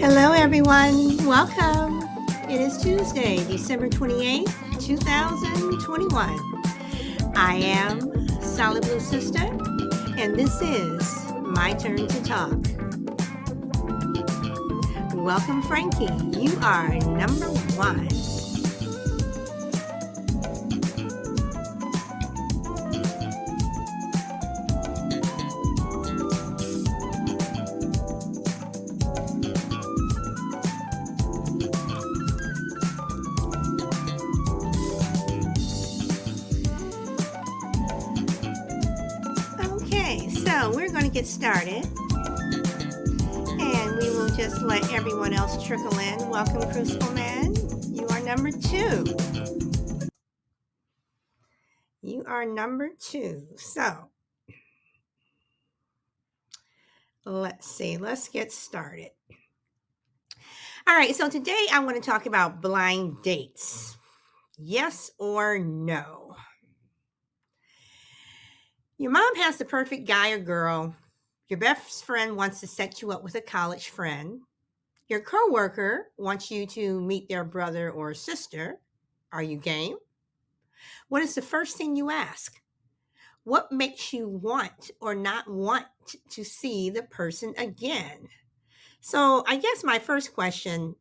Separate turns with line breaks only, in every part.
Hello, everyone. Welcome. It is Tuesday, December 28th, 2021. I am Solid Blue Sister, and this is My Turn to Talk. Welcome, Frankie. You are number one. Okay, so we're going to get started. And we will just let everyone else trickle in. Welcome, Crucible Man. You are number two. You are number two. So let's see. Let's get started. All right. So today I want to talk about blind dates. Yes or no? Your mom has the perfect guy or girl. Your best friend wants to set you up with a college friend. Your coworker wants you to meet their brother or sister. Are you game? What is the first thing you ask? What makes you want or not want to see the person again? So, I guess my first question,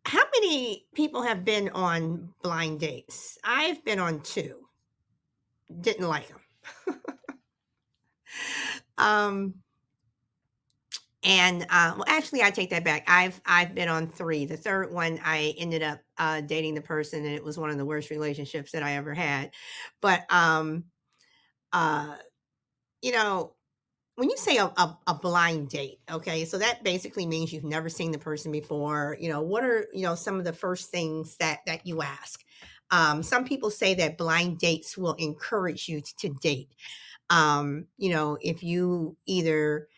how many people have been on blind dates? I've been on two. Didn't like them. um, well, actually, I take that back. I've been on three. The third one, I ended up dating the person, and it was one of the worst relationships that I ever had. But uh, you know, when you say a blind date, okay, so that basically means you've never seen the person before. What are some of the first things that you ask? Some people say that blind dates will encourage you to date. If you either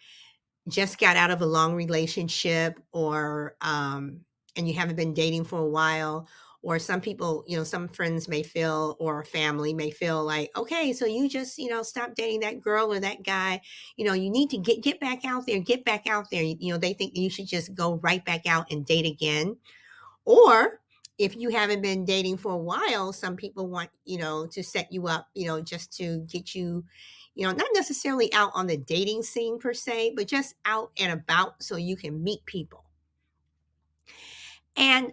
just got out of a long relationship or and you haven't been dating for a while, or some people, some friends may feel, or a family may feel like, okay, so you just, stop dating that girl or that guy. You need to get back out there, get back out there. They think you should just go right back out and date again. Or if you haven't been dating for a while, some people want, to set you up, just to get you, not necessarily out on the dating scene per se, but just out and about so you can meet people. And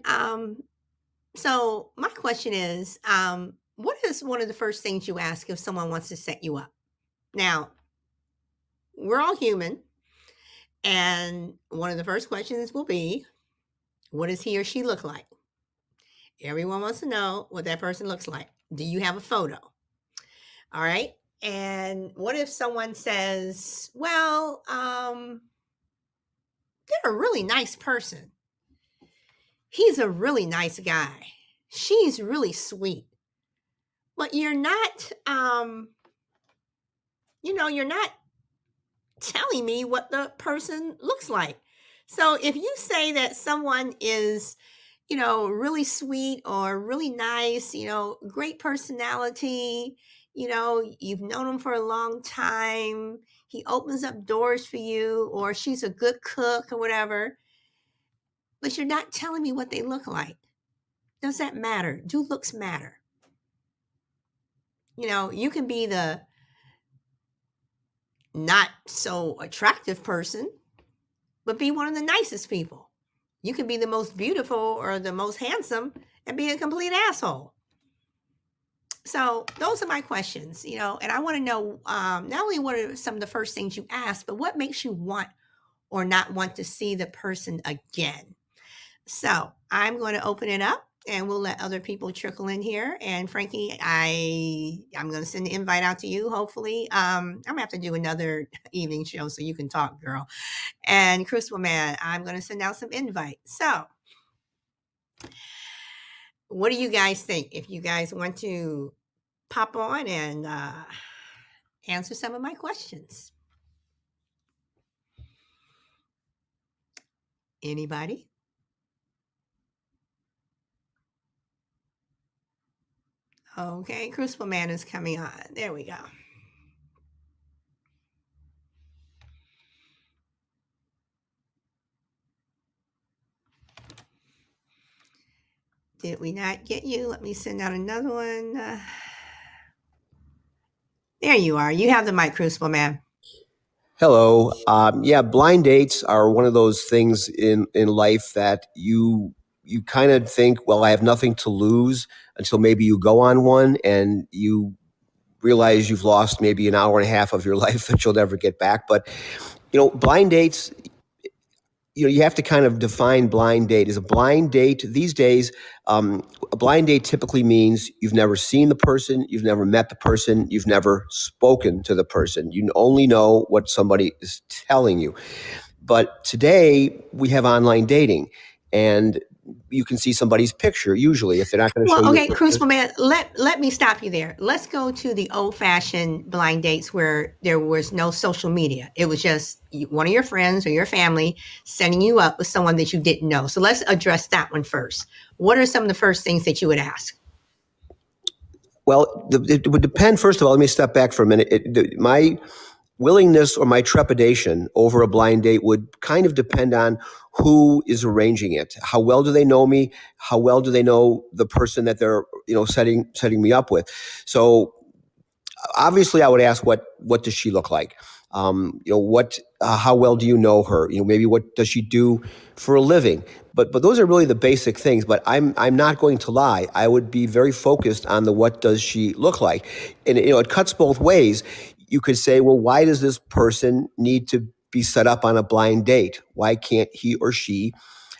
so my question is, what is one of the first things you ask if someone wants to set you up? Now, we're all human, and one of the first questions will be, what does he or she look like? Everyone wants to know what that person looks like. Do you have a photo? All right. And what if someone says, well, they're a really nice person. He's a really nice guy. She's really sweet. But you're not telling me what the person looks like. So if you say that someone is, really sweet or really nice, great personality, you've known him for a long time, he opens up doors for you, or she's a good cook or whatever, but you're not telling me what they look like. Does that matter? Do looks matter? You can be the not so attractive person, but be one of the nicest people. You can be the most beautiful or the most handsome and be a complete asshole. So those are my questions, and I want to know, not only what are some of the first things you ask, but what makes you want or not want to see the person again. So I'm going to open it up and we'll let other people trickle in here. And Frankie, I'm going to send the invite out to you. Hopefully, I'm gonna have to do another evening show so you can talk, girl. And Crystal Man, I'm going to send out some invites. So what do you guys think? If you guys want to pop on and answer some of my questions. Anybody? Okay, Crucible Man is coming on. There we go. Did we not get you? Let me send out another one. There you are. You have the mic, Crucible Man.
Hello. Yeah, blind dates are one of those things in life that you kind of think, well, I have nothing to lose until maybe you go on one and you realize you've lost maybe an hour and a half of your life that you'll never get back. But blind dates, you have to kind of define blind date. Is a blind date these days? A blind date typically means you've never seen the person, you've never met the person, you've never spoken to the person. You only know what somebody is telling you. But today we have online dating, and you can see somebody's picture usually if they're not going to show
Well,
you a
okay,
picture.
Crucible Man, let me stop you there. Let's go to the old-fashioned blind dates where there was no social media. It was just one of your friends or your family setting you up with someone that you didn't know. So let's address that one first. What are some of the first things that you would ask?
Well, it would depend. First of all, let me step back for a minute. My willingness or my trepidation over a blind date would kind of depend on who is arranging it. How well do they know me? How well do they know the person that they're setting me up with? So obviously, I would ask what does she look like? What how well do you know her? Maybe what does she do for a living? But those are really the basic things. But I'm not going to lie. I would be very focused on the what does she look like, and it cuts both ways. You could say, well, why does this person need to be set up on a blind date? Why can't he or she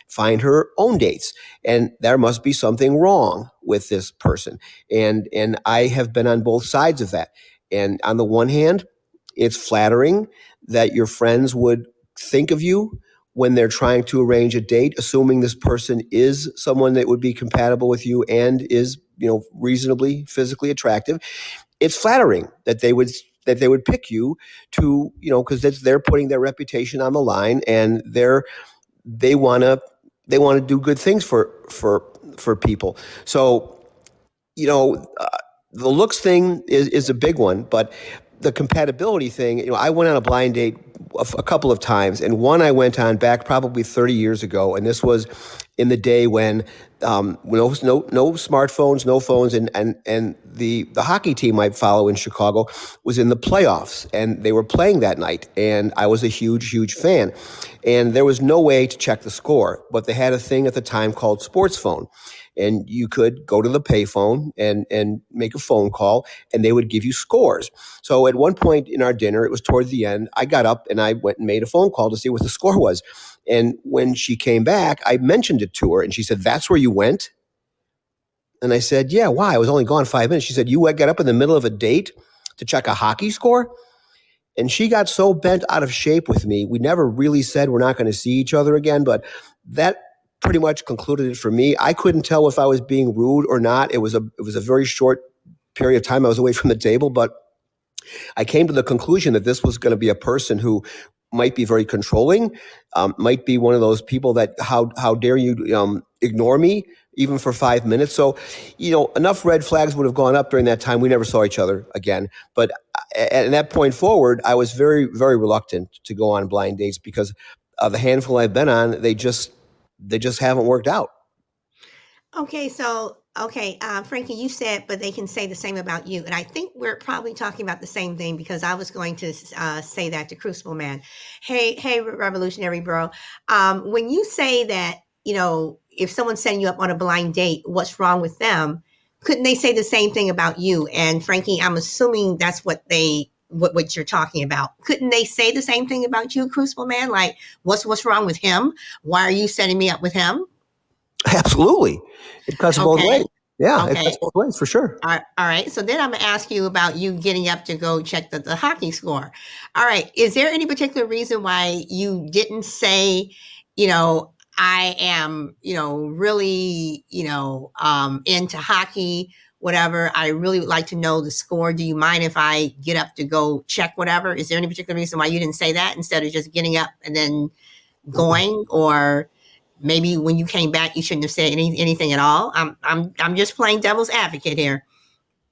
find her own dates? And there must be something wrong with this person. And I have been on both sides of that. And on the one hand, it's flattering that your friends would think of you when they're trying to arrange a date, assuming this person is someone that would be compatible with you and is, reasonably physically attractive. It's flattering that they would pick you to, because they're putting their reputation on the line, and they want to do good things for people. So, the looks thing is a big one, but the compatibility thing, I went on a blind date a couple of times, and one I went on back probably 30 years ago, and this was in the day when no smartphones, no phones, and the hockey team I follow in Chicago was in the playoffs, and they were playing that night, and I was a huge fan, and there was no way to check the score, but they had a thing at the time called Sports Phone. And you could go to the payphone and make a phone call, and they would give you scores. So at one point in our dinner, it was towards the end, I got up and I went and made a phone call to see what the score was. And when she came back, I mentioned it to her, and she said, "That's where you went?" And I said, "Yeah, why? I was only gone 5 minutes." She said, "You got up in the middle of a date to check a hockey score?" And she got so bent out of shape with me. We never really said we're not going to see each other again, but that pretty much concluded it for me. I couldn't tell if I was being rude or not. It was a very short period of time I was away from the table, but I came to the conclusion that this was going to be a person who might be very controlling, might be one of those people that how dare you ignore me even for 5 minutes. So, enough red flags would have gone up during that time. We never saw each other again. But at that point forward, I was very, very reluctant to go on blind dates because of the handful I've been on. They just haven't worked out.
Okay, so okay, Frankie, you said, but they can say the same about you, and I think we're probably talking about the same thing because I was going to say that to Crucible Man. Hey, Revolutionary Bro, when you say that, if someone's setting you up on a blind date, what's wrong with them? Couldn't they say the same thing about you? And Frankie, I'm assuming that's what you're talking about. Couldn't they say the same thing about you, Crucible Man? Like, what's wrong with him? Why are you setting me up with him?
Absolutely, it cuts both
Okay.
ways. Yeah, it
Okay.
cuts both ways for sure.
All right. So then I'm going to ask you about you getting up to go check the hockey score. All right. Is there any particular reason why you didn't say, I am, really, into hockey, whatever. I really would like to know the score. Do you mind if I get up to go check whatever? Is there any particular reason why you didn't say that instead of just getting up and then going? Or maybe when you came back, you shouldn't have said anything at all. I'm just playing devil's advocate here.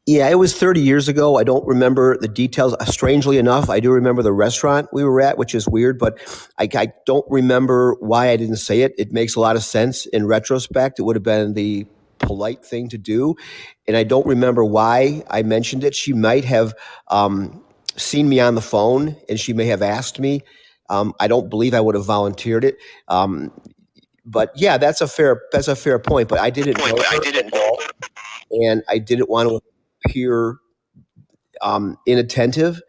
Yeah, it was 30 years ago. I don't remember the details. Strangely enough, I do remember the restaurant we were at, which is weird, but I don't remember why I didn't say it. It makes a lot of sense in retrospect. It would have been the polite thing to do. And I don't remember why I mentioned it. She might have seen me on the phone and she may have asked me. I don't believe I would have volunteered it. But yeah, that's a fair point. But I didn't know her at all, and I didn't want to appear inattentive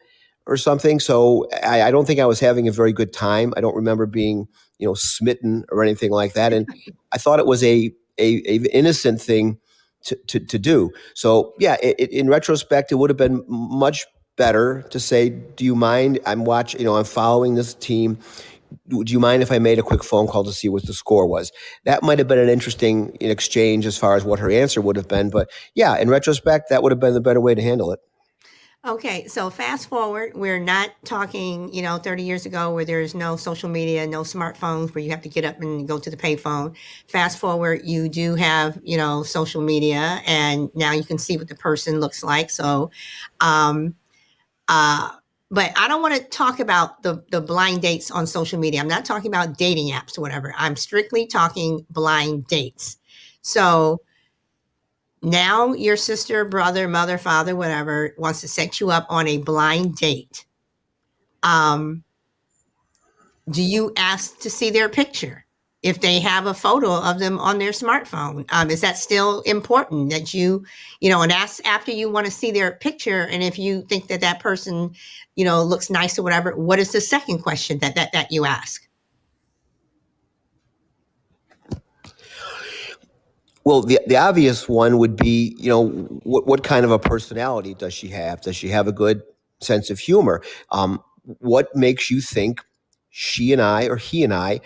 or something. So I don't think I was having a very good time. I don't remember being, smitten or anything like that. And I thought it was a innocent thing to do. So yeah, in retrospect, it would have been much better to say, "Do you mind? I'm watching. I'm following this team. Do you mind if I made a quick phone call to see what the score was?" That might have been an interesting exchange as far as what her answer would have been. But yeah, in retrospect, that would have been the better way to handle it.
Okay, so fast forward, we're not talking, 30 years ago where there's no social media, no smartphones where you have to get up and go to the payphone. Fast forward, you do have, social media and now you can see what the person looks like. So, um, uh, but I don't want to talk about the blind dates on social media. I'm not talking about dating apps or whatever. I'm strictly talking blind dates. So, now your sister, brother, mother, father, whatever, wants to set you up on a blind date. Um, do you ask to see their picture? If they have a photo of them on their smartphone, is that still important that and ask after you want to see their picture? And if you think that that person, looks nice or whatever, what is the second question that you ask?
Well, the obvious one would be, what kind of a personality does she have? Does she have a good sense of humor? What makes you think she and I or he and I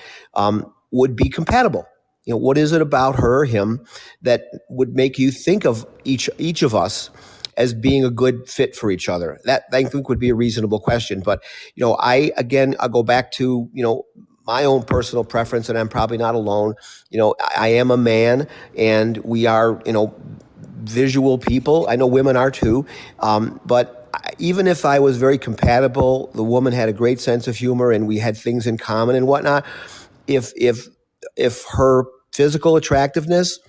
would be compatible? What is it about her or him that would make you think of each of us as being a good fit for each other? That I think would be a reasonable question. But I'll go back to my own personal preference, and I'm probably not alone. I am a man, and we are visual people. I know women are too, but even if I was very compatible, the woman had a great sense of humor, and we had things in common and whatnot. If her physical attractiveness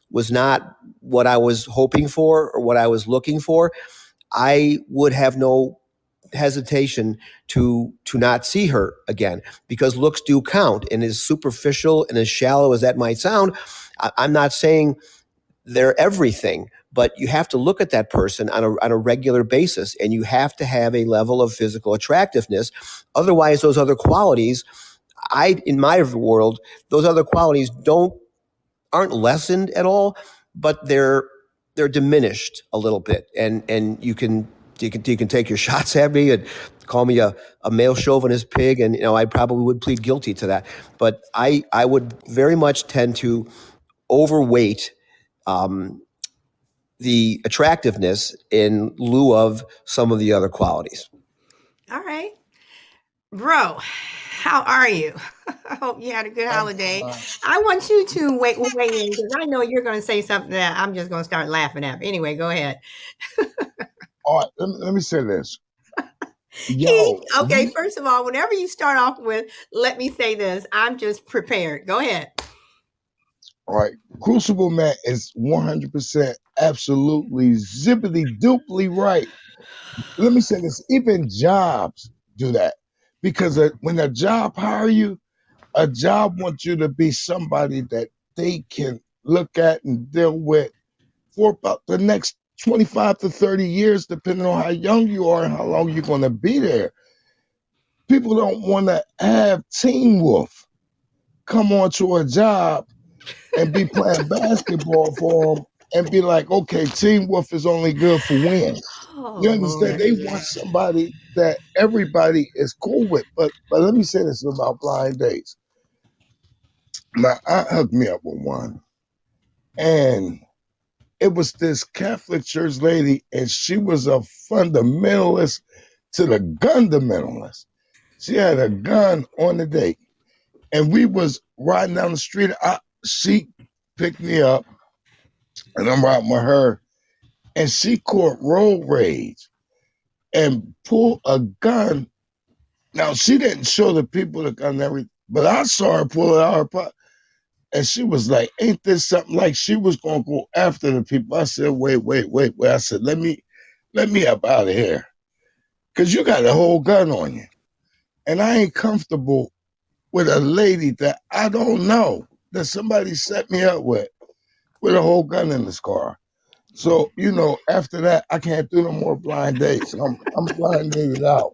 was not what I was hoping for or what I was looking for, I would have no hesitation to not see her again, because looks do count. And as superficial and as shallow as that might sound, I'm not saying they're everything, but you have to look at that person on a regular basis, and you have to have a level of physical attractiveness. Otherwise, those other qualities, in my world, those other qualities aren't lessened at all, but they're diminished a little bit. And you can take your shots at me and call me a male chauvinist pig, and I probably would plead guilty to that. But I would very much tend to overweight the attractiveness in lieu of some of the other qualities.
All right, bro. How are you? I hope you had a good
I'm
holiday.
fine.
I want you to weigh in because I know you're going to say something that I'm just going to start laughing at. Anyway, go ahead.
All right, let me say this.
He
Yo,
okay. First of all, whenever you start off with, let me say this. I'm just prepared. Go ahead.
all right, Crucible Man is 100% absolutely zippity dooply right. Let me say this. Even jobs do that because when a job hire you, a job wants you to be somebody that they can look at and deal with for about the next 25 to 30 years, depending on how young you are and how long you're going to be there. People don't want to have Teen Wolf come onto a job and be playing basketball for them and be like, okay, Teen Wolf is only good for wins. You
Oh
understand?
Lord.
They want somebody that everybody is cool with. But let me say this about blind dates. My aunt hooked me up with one, and it was this Catholic church lady, and she was a fundamentalist to the gundamentalists. She had a gun on the date, and we was riding down the street. She picked me up, and I'm riding with her, and she caught road rage and pulled a gun. Now she didn't show the people the gun and everything, but I saw her pull it out of her pocket. And she was like, ain't this something? Like she was gonna go after the people. I said, wait. I said, let me up out of here. Cause you got a whole gun on you. And I ain't comfortable with a lady that I don't know that somebody set me up with a whole gun in this car. So, after that, I can't do no more blind dates. I'm blind dated out.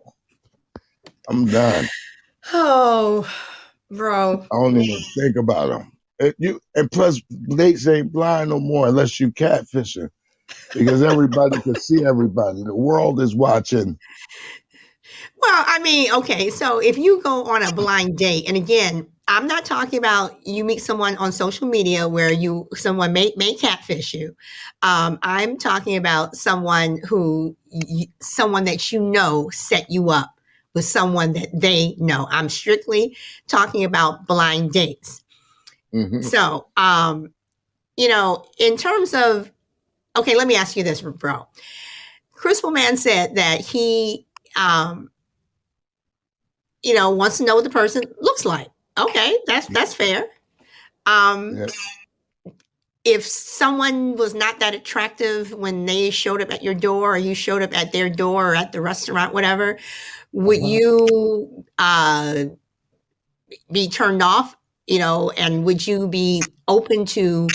I'm done.
Oh, bro.
I don't even think about them. And plus, dates ain't blind no more unless you catfishing, because everybody can see everybody. The world is watching.
Well, I mean, okay, so if you go on a blind date, and again, I'm not talking about you meet someone on social media where someone may catfish you. I'm talking about someone someone that set you up with someone that they know. I'm strictly talking about blind dates.
Mhm.
So, in terms of, okay, let me ask you this, bro. Crystal Man said that he, wants to know what the person looks like. Okay, that's fair. Um,
Yeah.
if someone was not that attractive when they showed up at your door, or you showed up at their door, or at the restaurant, whatever, would
Uh-huh.
you be turned off? And would you be open to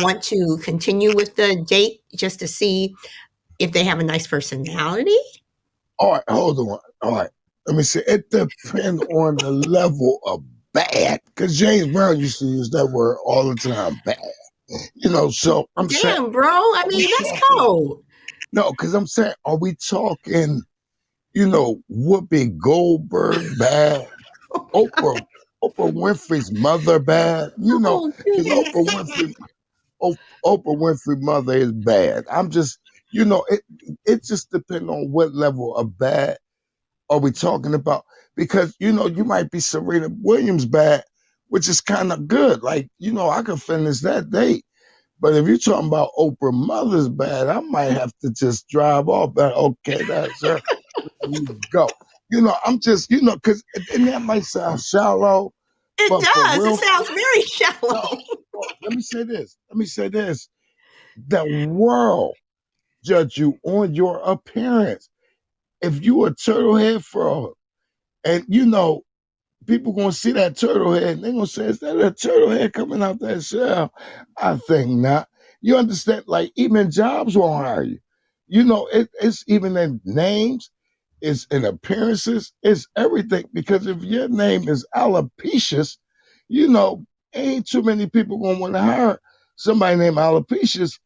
want to continue with the date just to see if they have a nice personality?
All right, hold on. All right, let me see. It depends on the level of bad, because James Brown used to use that word all the time, bad. So I'm saying,
Damn, bro. I
are we
mean, that's
talking?
cold.
No, because I'm saying, are we talking? Whoopi Goldberg bad, Oprah Oprah Winfrey's mother bad.
Oh,
Because
goodness.
Oprah Winfrey mother is bad. I'm just, it just depends on what level of bad are we talking about. Because you might be Serena Williams bad, which is kind of good. Like, I could finish that date. But if you're talking about Oprah mother's bad, I might have to just drive off. But okay, that's her. You go. I'm just, because and that might sound shallow,
It
but for
does. It
real,
sounds very
no.
shallow.
Let me say this. The world judge you on your appearance. If you a turtle head frog, and people gonna see that turtle head, and they gonna say, "Is that a turtle head coming out that shell?" I think not. You understand? Like even jobs won't hire you. It's even in names, it's in appearances, it's everything. Because if your name is Alopecious, you know, ain't too many people gonna want to hire somebody named Alopecious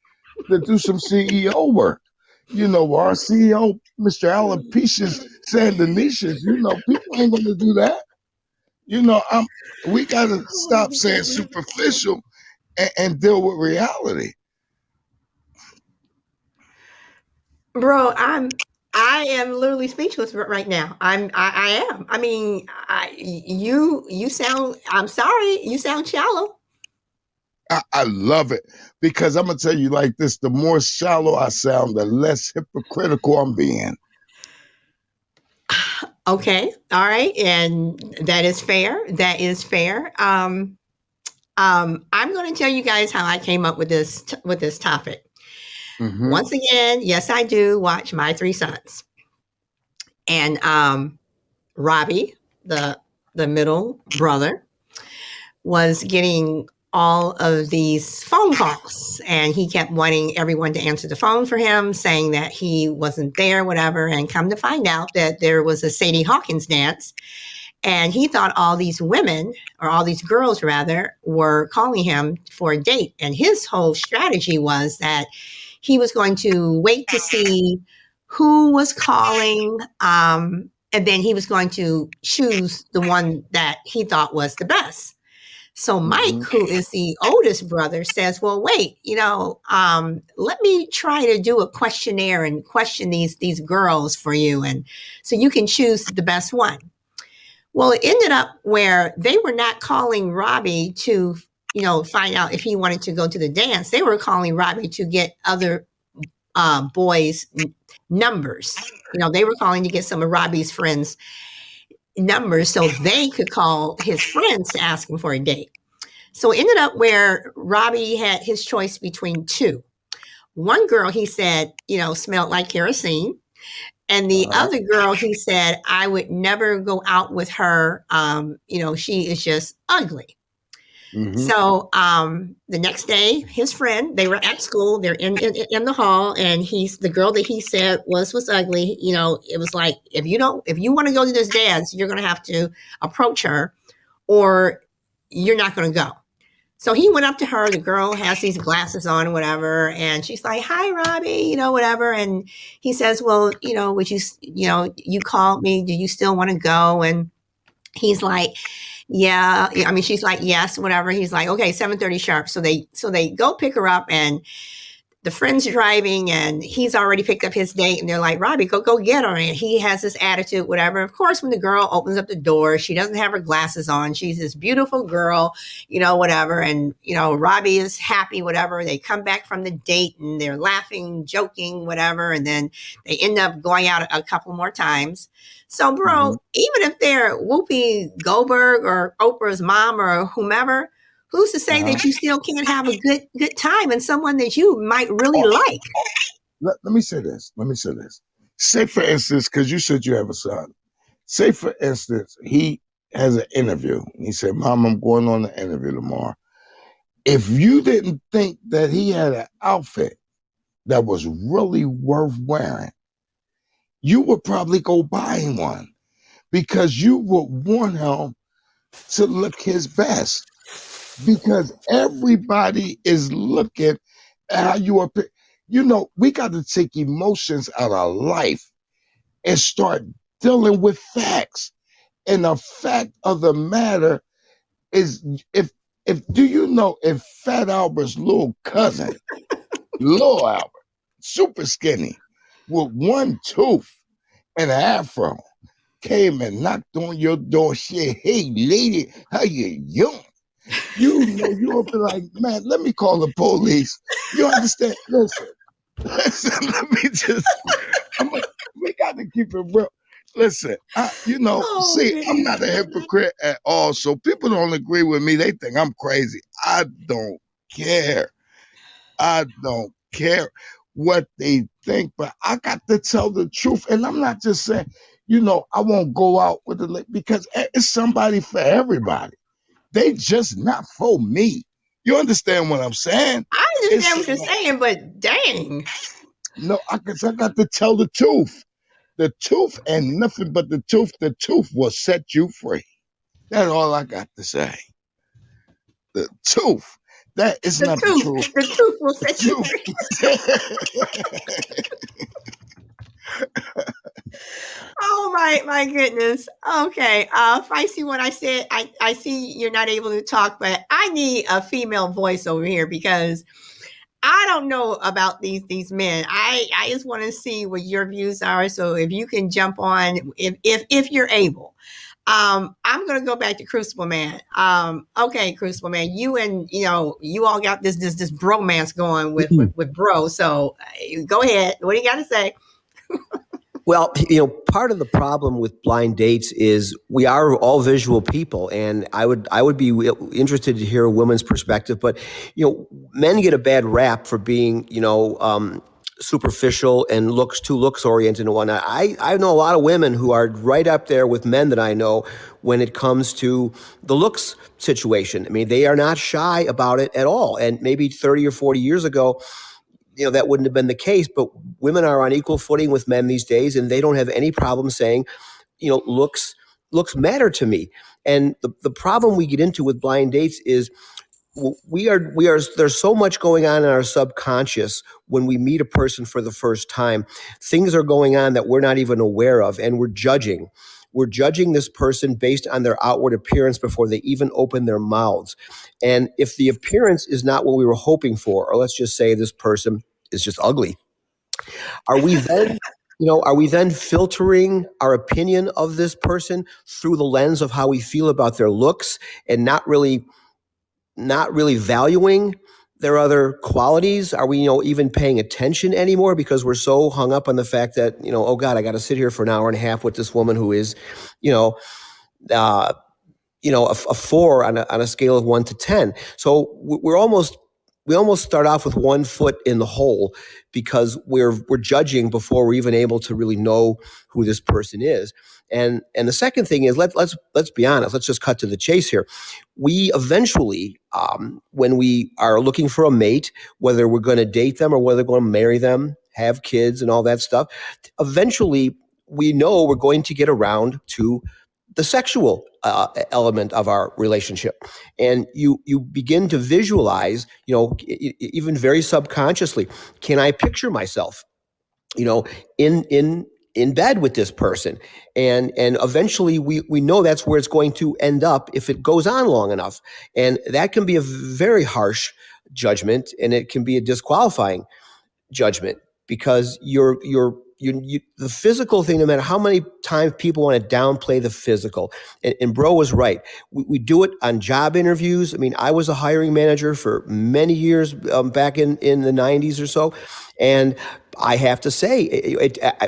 to do some CEO work. Our CEO, Mr. Alopecious Sandinicious, people ain't gonna do that. We gotta stop saying superficial and deal with reality.
Bro, I am literally speechless right now. I am. I mean, you sound, I'm sorry, you sound shallow.
I love it, because I'm gonna tell you like this: the more shallow I sound, the less hypocritical I'm being.
Okay. All right. And that is fair. That is fair. I'm going to tell you guys how I came up with this topic.
Mm-hmm.
Once again, yes, I do watch My Three Sons, and Robbie, the middle brother, was getting all of these phone calls, and he kept wanting everyone to answer the phone for him, saying that he wasn't there, whatever. And come to find out that there was a Sadie Hawkins dance, and he thought all these women, or all these girls rather, were calling him for a date. And his whole strategy was that he was going to wait to see who was calling, and then he was going to choose the one that he thought was the best. So Mike, who is the oldest brother, says, "Well, wait, let me try to do a questionnaire and question these girls for you, and so you can choose the best one." Well, it ended up where they were not calling Robbie to, find out if he wanted to go to the dance. They were calling Robbie to get other boys' numbers. They were calling to get some of Robbie's friends' numbers so they could call his friends to ask him for a date. So it ended up where Robbie had his choice between two. One girl, he said, smelled like kerosene. And the
Uh-huh.
other girl, he said, I would never go out with her. She is just ugly.
Mm-hmm.
So the next day, his friend, they were at school. They're in the hall, and the girl that he said was ugly. It was like, if you want to go to this dance, you're going to have to approach her, or you're not going to go. So he went up to her. The girl has these glasses on, whatever, and she's like, "Hi, Robbie," whatever. And he says, "Well, would you, you called me. Do you still want to go?" And he's like, "Yeah." I mean, she's like, "Yes," whatever. He's like, "Okay, 7:30 sharp." So they go pick her up, and the friend's driving, and he's already picked up his date, and they're like, "Robbie, go get her." And he has this attitude, whatever. Of course, when the girl opens up the door, she doesn't have her glasses on. She's this beautiful girl, whatever. And Robbie is happy, whatever. They come back from the date, and they're laughing, joking, whatever. And then they end up going out a couple more times. So, bro,
Mm-hmm.
even if they're Whoopi Goldberg or Oprah's mom or whomever, who's to say
Uh-huh.
that you still can't have a good time and someone that you might really like?
Let me say this. Say, for instance, because you said you have a son. Say, for instance, he has an interview. He said, "Mom, I'm going on an interview tomorrow." If you didn't think that he had an outfit that was really worth wearing, you would probably go buy him one because you would want him to look his best. Because everybody is looking at how you appear. We got to take emotions out of life and start dealing with facts. And the fact of the matter is, if do you know if Fat Albert's little cousin, Lil Albert, super skinny, with one tooth and an afro, came and knocked on your door, said, "Hey lady, how you doing?" You'll be like, "Man, let me call the police." You understand? Listen, let me just, we got to keep it real. Listen, I'm not a hypocrite at all. So people don't agree with me. They think I'm crazy. I don't care. I don't care what they think, but I got to tell the truth. And I'm not just saying, I won't go out with it because it's somebody for everybody. They just not for me. You understand what I'm saying?
I understand what you're saying, but dang.
No, I got to tell the truth. The truth and nothing but the truth. The truth will set you free. That's all I got to say. The truth. That is not the truth.
The truth will set you
Truth.
free. Oh my goodness. Okay. If I see what I said, I see you're not able to talk, but I need a female voice over here because I don't know about these men. I just want to see what your views are. So if you can jump on, if you're able. I'm gonna go back to Crucible Man. Okay, Crucible Man, you all got this bromance going with bro. So go ahead. What do you got to say?
Well, part of the problem with blind dates is we are all visual people, and I would be interested to hear a woman's perspective. But men get a bad rap for being superficial and too looks oriented and whatnot. I know a lot of women who are right up there with men that I know when it comes to the looks situation. I mean, they are not shy about it at all. And maybe 30 or 40 years ago, that wouldn't have been the case, but women are on equal footing with men these days, and they don't have any problem saying, looks matter to me. And the problem we get into with blind dates is there's so much going on in our subconscious when we meet a person for the first time. Things are going on that we're not even aware of, and we're judging. We're judging this person based on their outward appearance before they even open their mouths. And if the appearance is not what we were hoping for, or let's just say this person is just ugly, are we then filtering our opinion of this person through the lens of how we feel about their looks and not really valuing their other qualities? Are we, even paying attention anymore because we're so hung up on the fact that, oh God, I got to sit here for an hour and a half with this woman who is, a 4 on a scale of 1 to 10. So we almost start off with 1 foot in the hole because we're judging before we're even able to really know who this person is. And the second thing is, let's be honest. Let's just cut to the chase here. We eventually, when we are looking for a mate, whether we're going to date them or whether we're going to marry them, have kids, and all that stuff, eventually we know we're going to get around to the sexual element of our relationship, and you begin to visualize, even very subconsciously, can I picture myself, in bed with this person, and eventually we know that's where it's going to end up if it goes on long enough, and that can be a very harsh judgment, and it can be a disqualifying judgment, because the physical thing, no matter how many times people want to downplay the physical, and Bro was right. We do it on job interviews. I mean, I was a hiring manager for many years back in the 90s or so, and I have to say,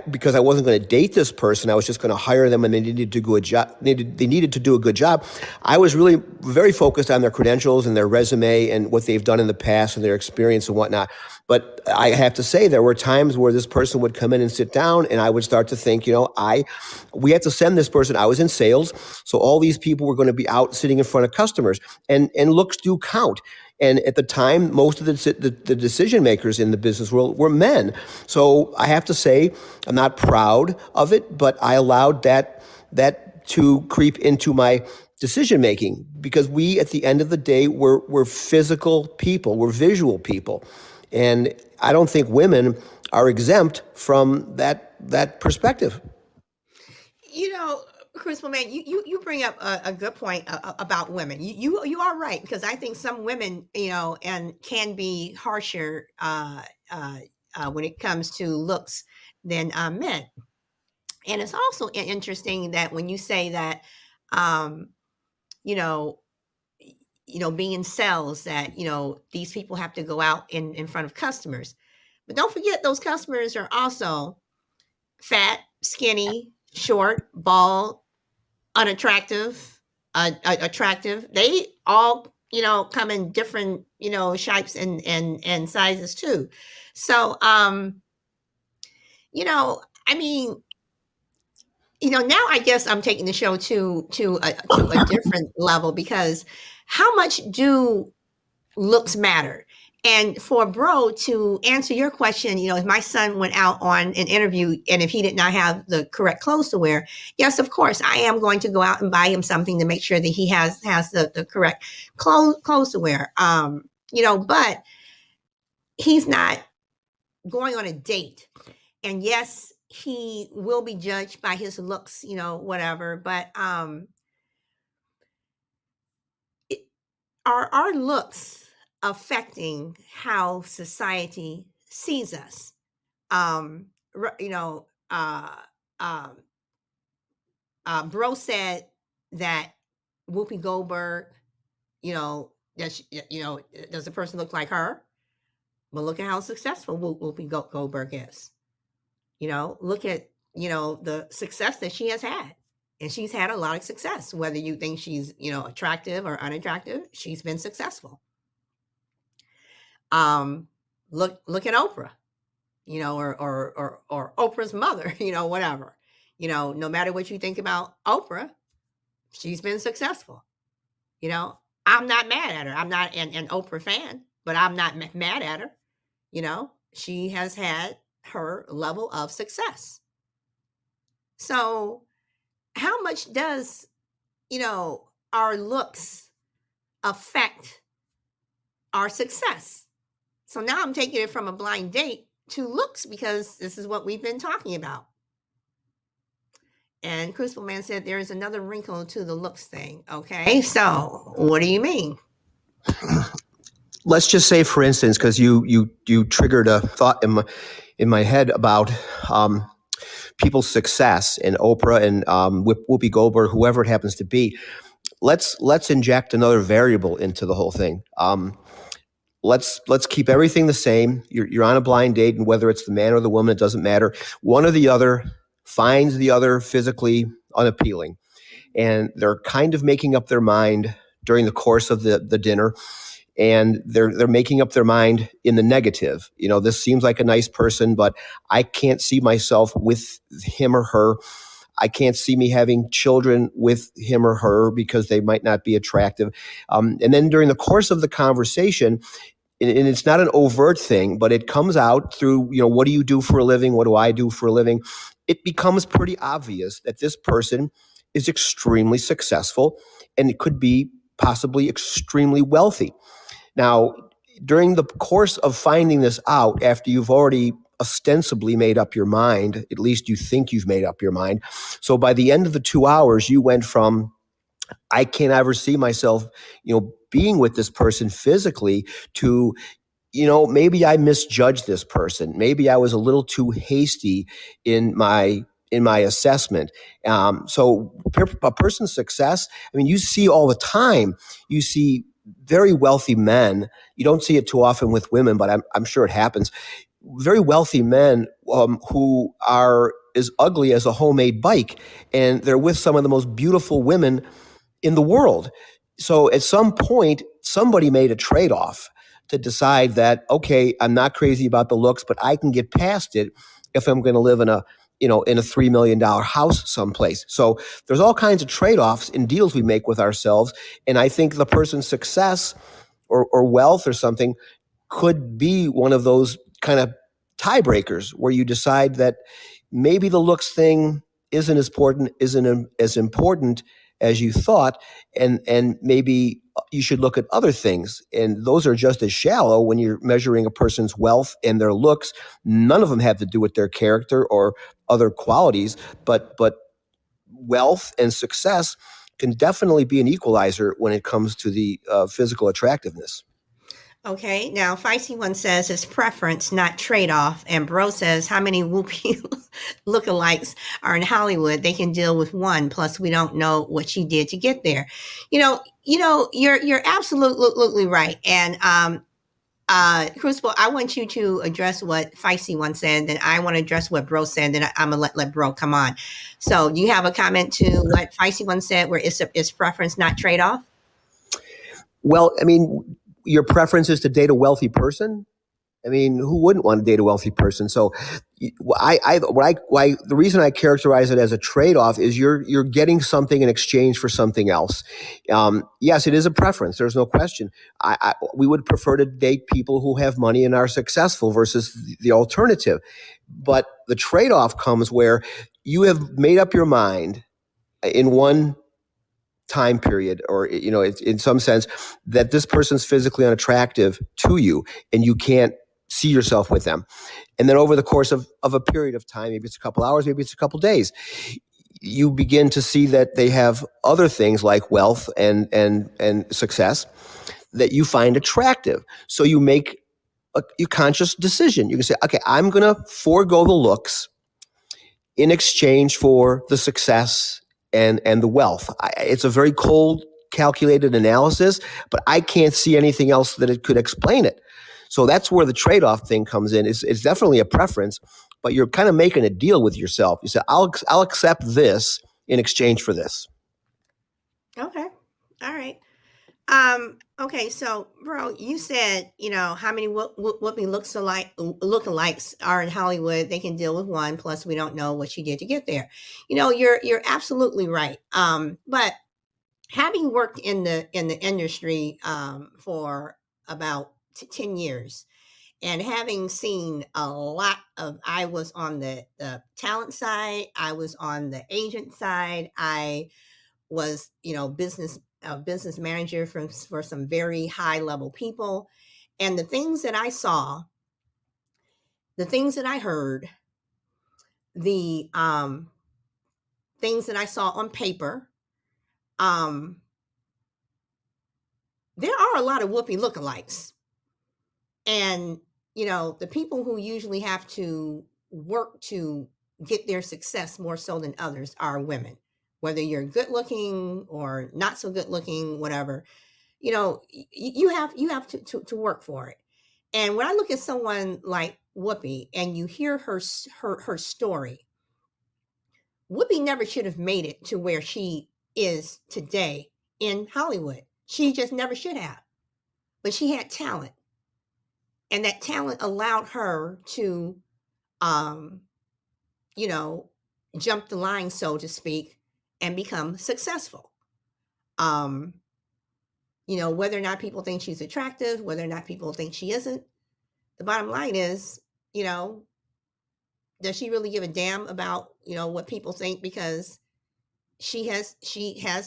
because I wasn't going to date this person, I was just going to hire them, and they needed to do a job. They needed to do a good job. I was really very focused on their credentials and their resume and what they've done in the past and their experience and whatnot. But I have to say, there were times where this person would come in and sit down, and I would start to think, we have to send this person. I was in sales, so all these people were going to be out sitting in front of customers, and looks do count. And at the time, most of the decision makers in the business world were men. So I have to say, I'm not proud of it, but I allowed that to creep into my decision making, because we, at the end of the day, we're physical people, we're visual people, and I don't think women are exempt from that perspective.
Crucible Man, you bring up a good point about women. You are right, because I think some women, and can be harsher when it comes to looks than men. And it's also interesting that when you say that, being in sales, that these people have to go out in front of customers, but don't forget those customers are also fat, skinny, short, bald, unattractive, attractive. They all come in different shapes and sizes too. So I mean, now I guess I'm taking the show to a different level, because how much do looks matter? And for Bro to answer your question, if my son went out on an interview and if he did not have the correct clothes to wear, yes, of course, I am going to go out and buy him something to make sure that he has the correct clothes to wear. But he's not going on a date. And yes, he will be judged by his looks, whatever. But are our looks affecting how society sees us? Bro said that Whoopi Goldberg, does the person look like her? But look at how successful Whoopi Goldberg is. Look at the success that she has had. And she's had a lot of success. Whether you think she's attractive or unattractive, she's been successful. Look at Oprah, or Oprah's mother, whatever. No matter what you think about Oprah, she's been successful. I'm not mad at her. I'm not an Oprah fan, but I'm not mad at her. She has had her level of success. So how much does, our looks affect our success? So now I'm taking it from a blind date to looks, because this is what we've been talking about. And Crucible Man said there is another wrinkle to the looks thing. Okay, so what do you mean?
Let's just say, for instance, because you triggered a thought in my head about people's success, and Oprah and Whoopi Goldberg, whoever it happens to be. Let's inject another variable into the whole thing. Let's keep everything the same. You're on a blind date, and whether it's the man or the woman, it doesn't matter. One or the other finds the other physically unappealing, and they're kind of making up their mind during the course of the dinner, and they're making up their mind in the negative. This seems like a nice person, but I can't see myself with him or her. I can't see me having children with him or her because they might not be attractive. And then during the course of the conversation, and it's not an overt thing, but it comes out through, what do you do for a living? What do I do for a living? It becomes pretty obvious that this person is extremely successful, and it could be possibly extremely wealthy. Now, during the course of finding this out, after you've already ostensibly made up your mind, at least you think you've made up your mind. So by the end of the 2 hours, you went from, I can't ever see myself, being with this person physically, to, maybe I misjudged this person. Maybe I was a little too hasty in my assessment. So a person's success, you see all the time. You see very wealthy men. You don't see it too often with women, but I'm sure it happens. Very wealthy men who are as ugly as a homemade bike, and they're with some of the most beautiful women in the world. So at some point, somebody made a trade-off to decide that, okay, I'm not crazy about the looks, but I can get past it if I'm going to live in a $3 million house someplace. So there's all kinds of trade-offs in deals we make with ourselves. And I think the person's success or wealth or something could be one of those kind of tiebreakers where you decide that maybe the looks thing isn't as important as you thought, and maybe you should look at other things, and those are just as shallow when you're measuring a person's wealth and their looks. None of them have to do with their character or other qualities, but wealth and success can definitely be an equalizer when it comes to the physical attractiveness.
Okay, now Feisty One says it's preference, not trade-off. And Bro says, how many Whoopi lookalikes are in Hollywood? They can deal with one. Plus, we don't know what she did to get there. You're absolutely right. And Crucible, I want you to address what Feisty One said, then I want to address what Bro said, then I'm gonna let Bro come on. So, do you have a comment to what Feisty One said, where it's preference, not trade-off?
Well, your preference is to date a wealthy person. Who wouldn't want to date a wealthy person? So, the reason I characterize it as a trade-off is you're getting something in exchange for something else. Yes, it is a preference. There's no question. We would prefer to date people who have money and are successful versus the alternative. But the trade-off comes where you have made up your mind in one time period, or it's in some sense that this person's physically unattractive to you and you can't see yourself with them. And then over the course of a period of time, maybe it's a couple hours, maybe it's a couple days, you begin to see that they have other things like wealth and success that you find attractive. So you make a conscious decision. You can say, okay, I'm going to forego the looks in exchange for the success and the wealth. It's a very cold, calculated analysis, but I can't see anything else that it could explain it. So that's where the trade-off thing comes in. It's definitely a preference, but you're kind of making a deal with yourself. You say, I'll accept this in exchange for this.
Okay. All right. Okay, so Bro, you said, how many Whoopi lookalikes are in Hollywood? They can deal with one. Plus, we don't know what she did to get there. You're absolutely right. But having worked in the industry for about 10 years, and having seen a lot of, I was on the talent side, I was on the agent side, I was, business manager for some very high level people. And the things that I saw, the things that I heard, the things that I saw on paper, there are a lot of Whoopi lookalikes. And, the people who usually have to work to get their success more so than others are women. Whether you're good looking or not so good looking, whatever, you have to work for it. And when I look at someone like Whoopi and you hear her story, Whoopi never should have made it to where she is today in Hollywood. She just never should have. But she had talent. And that talent allowed her to um, you know, jump the line, so to speak, and become successful. Um, whether or not people think she's attractive, whether or not people think she isn't, the bottom line is, you know, does she really give a damn about, what people think? Because she has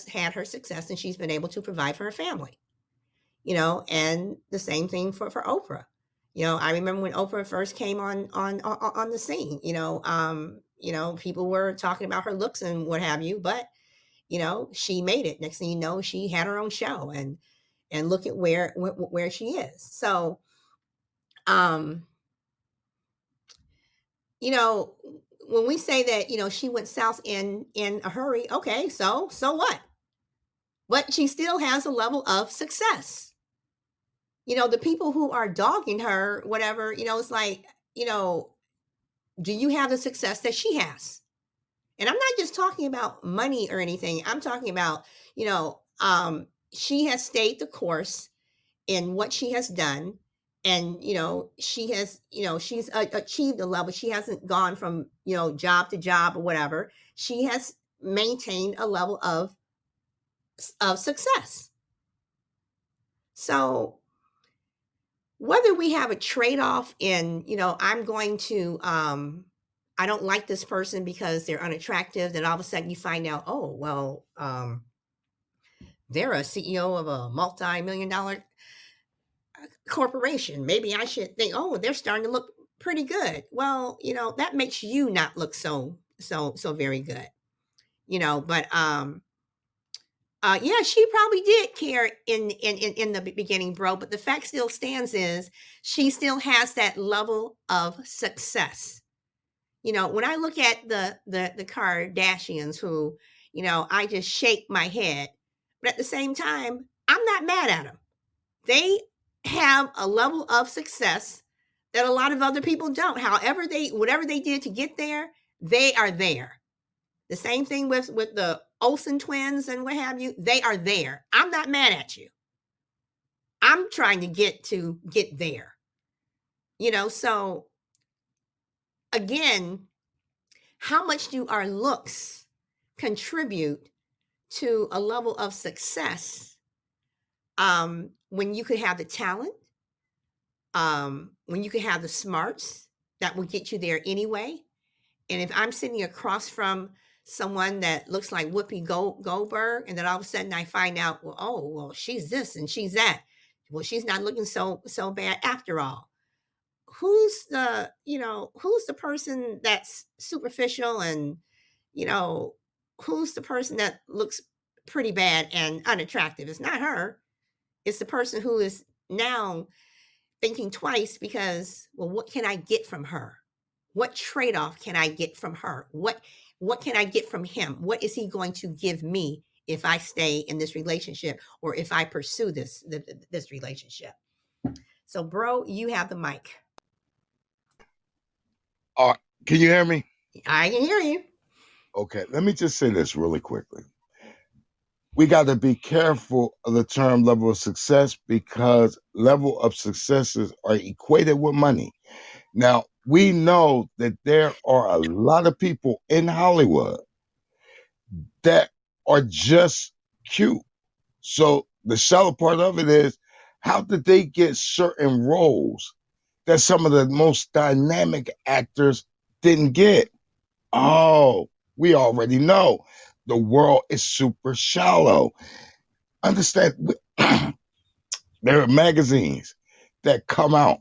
had her success and she's been able to provide for her family. And the same thing for Oprah. I remember when Oprah first came on the scene, people were talking about her looks and what have you, but she made it. Next thing you know, she had her own show, and look at where she is. So, um, when we say that, she went south in a hurry, okay, so what? But she still has a level of success. The people who are dogging her, whatever, it's like, do you have the success that she has? And I'm not just talking about money or anything. I'm talking about, she has stayed the course in what she has done. And, she's achieved a level. She hasn't gone from, job to job or whatever. She has maintained a level of success. So, whether we have a trade-off in, I'm going to I don't like this person because they're unattractive, then all of a sudden you find out, oh, well, they're a CEO of a multi-million dollar corporation. Maybe I should think, oh, they're starting to look pretty good. Well, that makes you not look so very good. But yeah, she probably did care in the beginning, bro. But the fact still stands is she still has that level of success. When I look at the Kardashians, who, I just shake my head. But at the same time, I'm not mad at them. They have a level of success that a lot of other people don't. However, whatever they did to get there, they are there. The same thing with the Olsen twins and what have you. They are there. I'm not mad at you. I'm trying to get there. So again, how much do our looks contribute to a level of success, when you could have the talent, when you could have the smarts that will get you there anyway? And if I'm sitting across from someone that looks like Whoopi Goldberg, and then all of a sudden I find out, well, she's this and she's that. Well, she's not looking so bad after all. Who's the person that's superficial, and who's the person that looks pretty bad and unattractive? It's not her. It's the person who is now thinking twice because, well, what can I get from her? What trade-off can I get from her? What can I get from him? What is he going to give me if I stay in this relationship, or if I pursue this relationship? So, bro, you have the mic.
Can you hear me?
I can hear you.
Okay, let me just say this really quickly. We got to be careful of the term level of success, because level of successes are equated with money. Now, we know that there are a lot of people in Hollywood that are just cute. So the shallow part of it is, how did they get certain roles that some of the most dynamic actors didn't get? Oh, we already know. The world is super shallow. Understand, there are magazines that come out.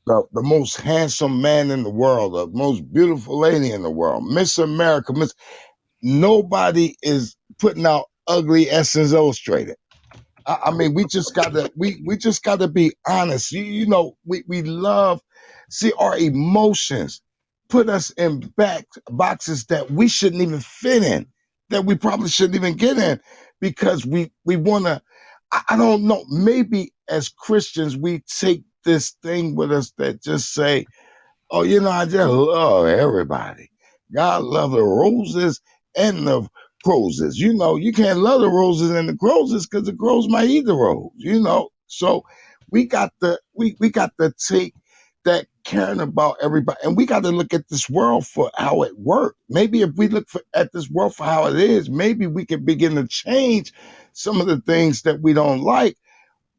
The most handsome man in the world, the most beautiful lady in the world, Miss America, nobody is putting out ugly Essence Illustrated. I mean, we just gotta be honest. We love, see, our emotions put us in boxes that we shouldn't even fit in, that we probably shouldn't even get in, because we wanna. I don't know. Maybe as Christians, we take this thing with us that just say, "Oh, I just love everybody. God love the roses and the crozes. You know, you can't love the roses and the crozes because the crows might eat the rose. You know, so we got to take that caring about everybody, and we got to look at this world for how it works. Maybe if we at this world for how it is, maybe we can begin to change some of the things that we don't like,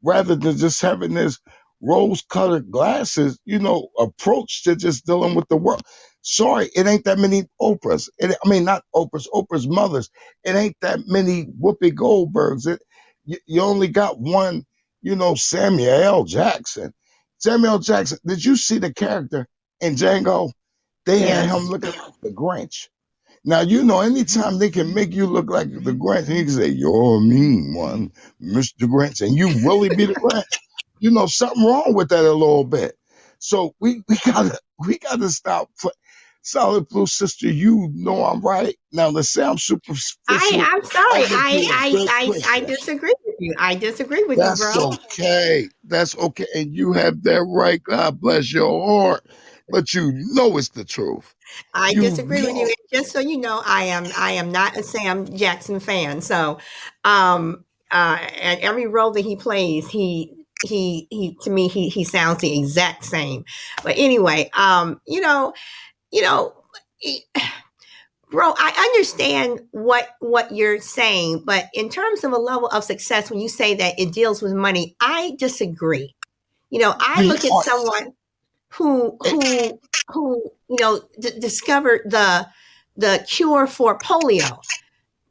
rather than just having this rose-colored glasses, approach to just dealing with the world. Sorry, it ain't that many Oprahs. I mean, not Oprahs, Oprah's mothers. It ain't that many Whoopi Goldbergs. You only got one, Samuel L. Jackson. Samuel L. Jackson, did you see the character in Django? They had him
Yes.
looking like the Grinch. Now, anytime they can make you look like the Grinch, and you can say, "You're a mean one, Mr. Grinch," and you really be the Grinch, something wrong with that a little bit. So we gotta stop. Solid Blue sister, I'm right. Now, let's say I'm superficial.
I'm sorry.
I would be a good
I
Christian.
disagree with you. I disagree with you,
That's
bro.
okay. That's okay. And you have that right. God bless your heart. But you know it's the truth.
I
You
disagree with you.
know.
And just so you know, I am not a Sam Jackson fan. So, and every role that he plays, he to me he sounds the exact same. But anyway, you know, e- bro, I understand what you're saying, but in terms of a level of success, when you say that it deals with money, I disagree. I
You
look at
are
someone who discovered the cure for polio.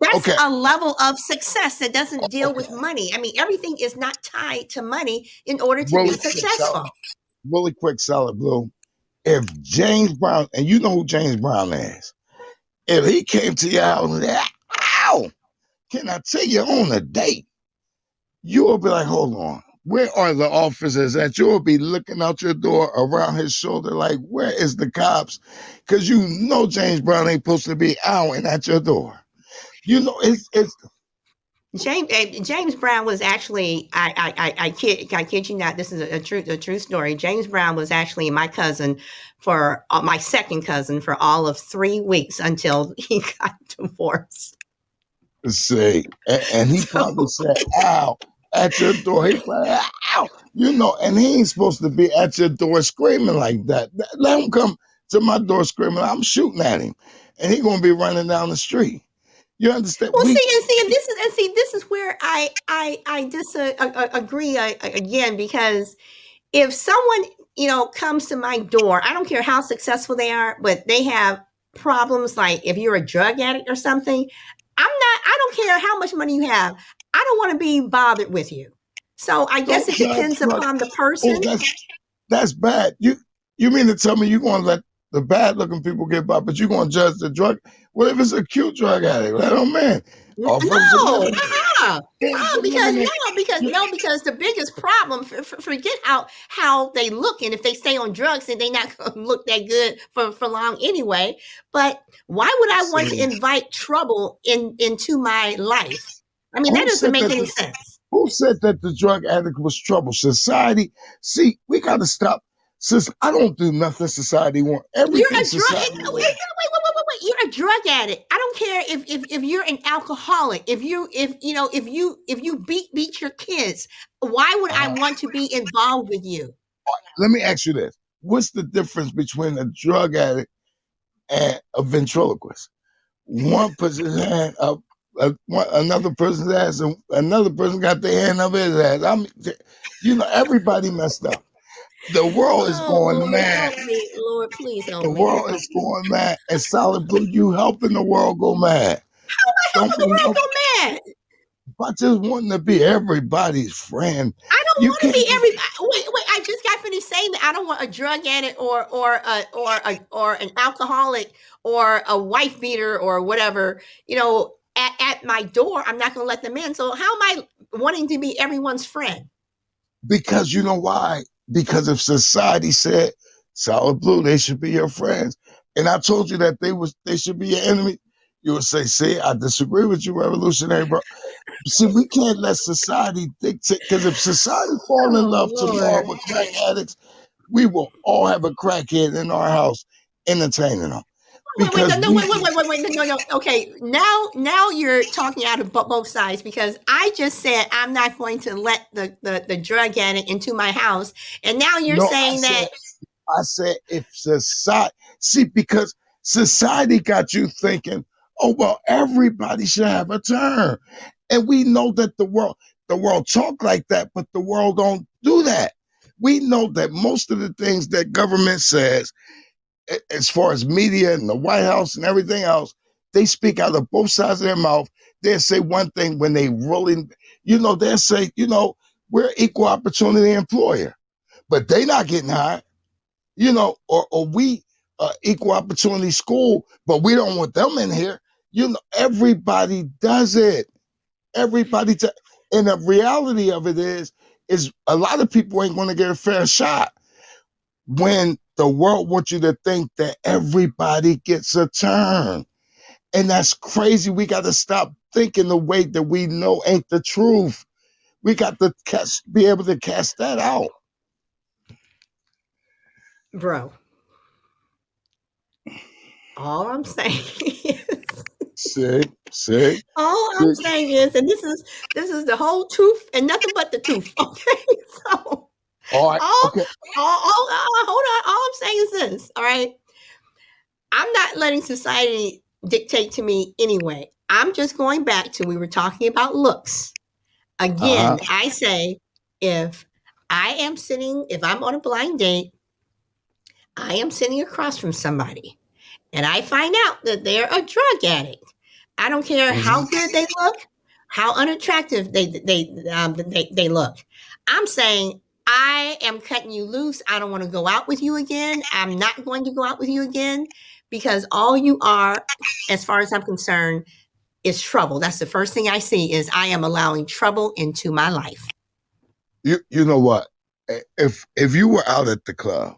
That's
okay.
a level of success that doesn't deal with money. I mean, everything is not tied to money in order to be
Really quick,
successful.
Solid Blue. If James Brown, and you know who James Brown is, if he came to your house and said, "Ow, can I take you on a date?" You will be like, "Hold on. Where are the officers at?" You will be looking out your door around his shoulder like, "Where is the cops?" Because James Brown ain't supposed to be owing at your door. It's
James Brown was actually I kid you not, this is a true story. James Brown was actually my cousin for my second cousin for all of 3 weeks until he got divorced.
say, and he probably
So
said, "Ow," at your door. He probably, "Ow," and he ain't supposed to be at your door screaming like that. Let him come to my door screaming. I'm shooting at him, and he gonna be running down the street. You understand?
well, this is where I disagree again, because if someone comes to my door, I don't care how successful they are, but they have problems, like if you're a drug addict or something, I don't care how much money you have, I don't want to be bothered with you. So I guess
Don't
it
judge
depends
drug.
upon the
Oh,
person.
that's bad. You mean to tell me you're gonna let the bad looking people get by, but you're gonna judge the drug? What if it's a cute drug addict? Let him in. Offer him some
No,
lemonade. Give him some
because
lemonade. You-
because the biggest problem, forget how they look, and if they stay on drugs, then they're not going to look that good for long anyway. But why would I want to
See,
invite trouble into my life? I mean, that
who
doesn't
said
make
that?
any sense.
Who said that the drug addict was trouble? Society. See, we got to stop. Since I don't do nothing society want,
You're
everything
a drug.
society
Wait,
wants.
You're a drug addict. I don't care if you're an alcoholic. If you beat your kids, why would I
Uh,
want to be involved with you?
Let me ask you this: what's the difference between a drug addict and a ventriloquist? One puts his hand up another person's ass, and another person got their hand up his ass. Everybody messed up. The world is
Oh
going
Lord,
mad.
help me, Lord, please
The
help me.
world is going mad. And Solid Blue, you helping the world go mad.
How am I
Don't
helping the
be
world
helping
go mad?
by just wanting to be everybody's friend.
I don't
You
want to
can't
be
be
every. Wait. I just got finished saying that I don't want a drug addict or an alcoholic or a wife beater or whatever. At my door, I'm not going to let them in. So how am I wanting to be everyone's friend?
because you know why? Because if society said Solid Blue, they should be your friends, and I told you that they should be your enemy, you would say, "See, I disagree with you, revolutionary bro." See, we can't let society dictate, because if society fall in
Oh
love tomorrow
Lord.
with crack addicts, we will all have a crackhead in our house entertaining them. because
no,
we
no. Okay, now you're talking out of both sides because I just said I'm not going to let the drug addict into my house, and now you're
no,
saying that.
I said if society because society got you thinking, oh well, everybody should have a turn. And we know that the world talk like that, but the world don't do that. We know that most of the things that government says, as far as media and the White House and everything else, they speak out of both sides of their mouth. They'll say one thing when they really, they'll say, we're equal opportunity employer, but they not getting hired, or we equal opportunity school, but we don't want them in here. Everybody does it. Everybody, and the reality of it is a lot of people ain't going to get a fair shot when the world wants you to think that everybody gets a turn. And that's crazy. We got to stop thinking the way that we know ain't the truth. We got to be able to cast that out.
Bro, all I'm saying is, all I'm saying is, and this is the whole truth and nothing but the truth. Okay, so
all right, okay.
Hold on. All I'm saying is this. All right, I'm not letting society dictate to me anyway. I'm just going back to we were talking about looks. Again, I say if I'm on a blind date, I am sitting across from somebody, and I find out that they're a drug addict. I don't care how good they look, how unattractive they look. I'm saying I am cutting you loose. I don't want to go out with you again. I'm not going to go out with you again because all you are, as far as I'm concerned, is trouble. That's the first thing I see is I am allowing trouble into my life.
You know what? If you were out at the club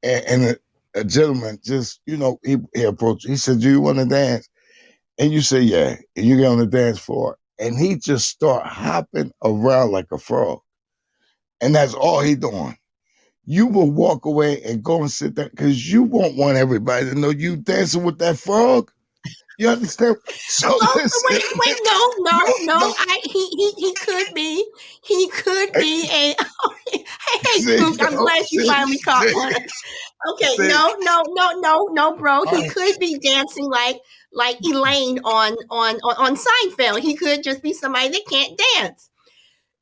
and a gentleman just, he approached, he said, do you want to dance? And you say, yeah. And you get on the dance floor and he just start hopping around like a frog. And that's all he doing. You will walk away and go and sit there because you won't want everybody to know you dancing with that frog. You understand? So
wait, no. He could be a. Hey, Coop, I'm glad you finally caught one. Okay, no, bro. He could be dancing like Elaine on Seinfeld. He could just be somebody that can't dance.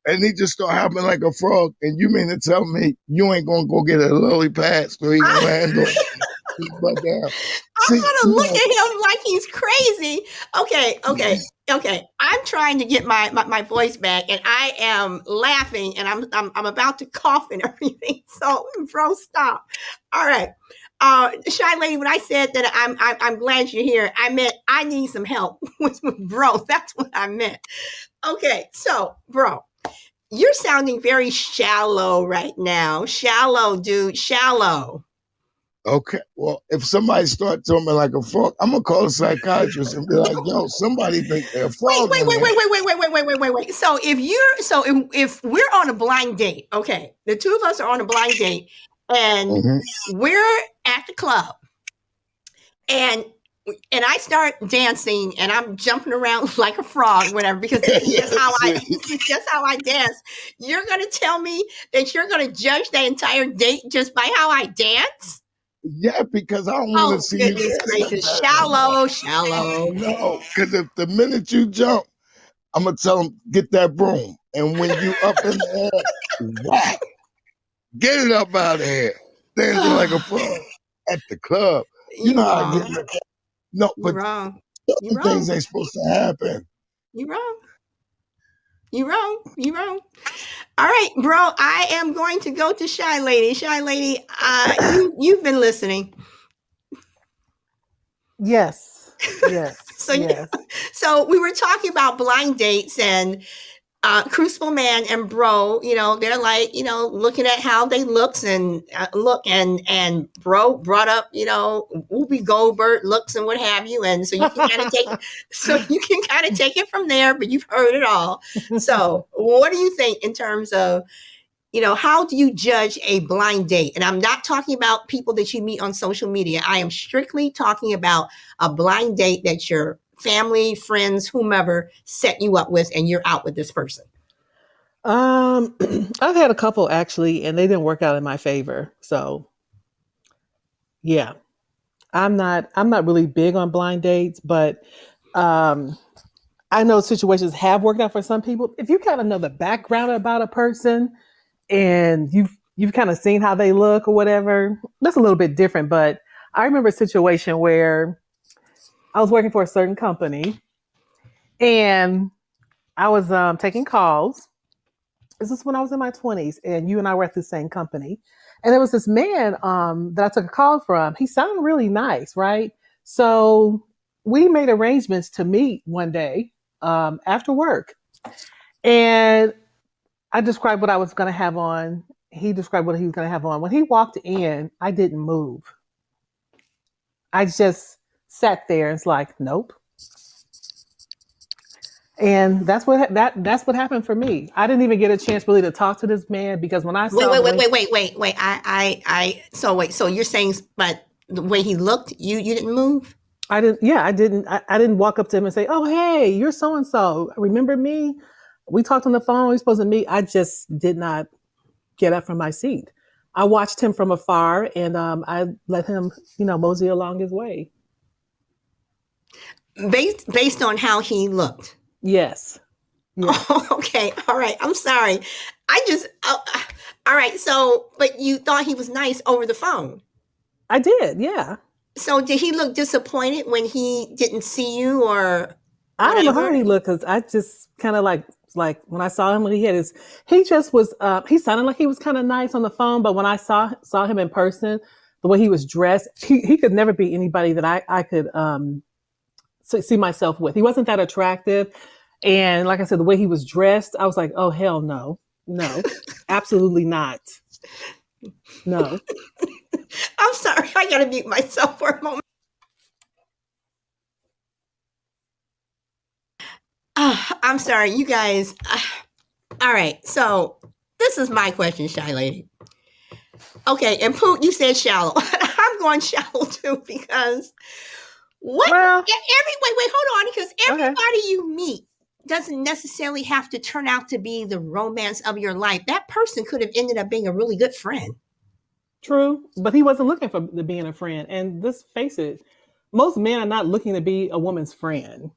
And he just start hopping like a frog. And you mean to tell me you ain't gonna go get a lily pad so he can handle it? I'm
gonna look at him like he's crazy. Okay. I'm trying to get my voice back, and I am laughing, and I'm about to cough and everything. So, bro, stop. All right, Shy Lady. When I said that I'm glad you're here, I meant I need some help with bro. That's what I meant. Okay, so, bro, you're sounding very shallow right now. Shallow, dude. Shallow.
Okay, well, if somebody starts telling me like a frog, I'm gonna call a psychiatrist and be like, "Yo, somebody think they're a frog."
Wait. So if we're on a blind date, okay, the two of us are on a blind date, and we're at the club, and I start dancing, and I'm jumping around like a frog, whatever, because this is just how I dance. You're gonna tell me that you're gonna judge the entire date just by how I dance?
Yeah, because I don't want to see you
gracious. Shallow.
No, because if the minute you jump, I'm gonna tell them get that broom, and when you up in the air, whack, get it up out of here, dancing like a frog at the club. You know how I get. No, but
wrong.
Things ain't supposed to happen.
You're wrong. All right, bro. I am going to go to Shy Lady. Shy Lady, you've been listening.
Yes.
So we were talking about blind dates and Crucible Man and Bro. They're like looking at how they looks and and Bro brought up Whoopi Goldberg looks and what have you, and so you can kind of take it from there. But you've heard it all. So what do you think in terms of how do you judge a blind date? And I'm not talking about people that you meet on social media. I am strictly talking about a blind date that your family, friends, whomever set you up with, and you're out with this person.
I've had a couple actually, and they didn't work out in my favor. So yeah, I'm not really big on blind dates, but um, I know situations have worked out for some people. If you kind of know the background about a person and you've kind of seen how they look or whatever, that's a little bit different. But I remember a situation where I was working for a certain company and I was taking calls. This is when I was in my 20s, and you and I were at the same company. And there was this man that I took a call from. He sounded really nice, right? So we made arrangements to meet one day after work. And I described what I was going to have on. He described what he was going to have on. When he walked in, I didn't move. I just sat there and it's like, nope. And that's what happened for me. I didn't even get a chance really to talk to this man because when I
Wait,
saw
wait,
the
wait,
way
wait, wait, wait, wait. So wait, so you're saying, but the way he looked, you didn't move?
I didn't, yeah, I didn't walk up to him and say, "Oh, hey, you're so and so. Remember me? We talked on the phone. We supposed to meet." I just did not get up from my seat. I watched him from afar, and I let him, mosey along his way.
Based on how he looked.
Yes, yes,
Oh, okay. All right. I'm sorry. I just, all right. So, but you thought he was nice over the phone.
I did. Yeah,
So, did he look disappointed when he didn't see you or
I don't know
whatever?
how he looked because I just kind of like when I saw him when he just was he sounded like he was kind of nice on the phone, but when I saw him in person, the way he was dressed, he could never be anybody that I could see myself with. He wasn't that attractive. And like I said, the way he was dressed, I was like, oh, hell no. No, absolutely not. No.
I'm sorry. I got to mute myself for a moment. I'm sorry, you guys. All right. So, this is my question, Shy Lady. Okay. And Poot, you said shallow. I'm going shallow too because what?
Well,
Wait, hold on. Because
okay.
everybody you meet doesn't necessarily have to turn out to be the romance of your life. That person could have ended up being a really good friend.
True. But he wasn't looking for being a friend. And let's face it, most men are not looking to be a woman's friend.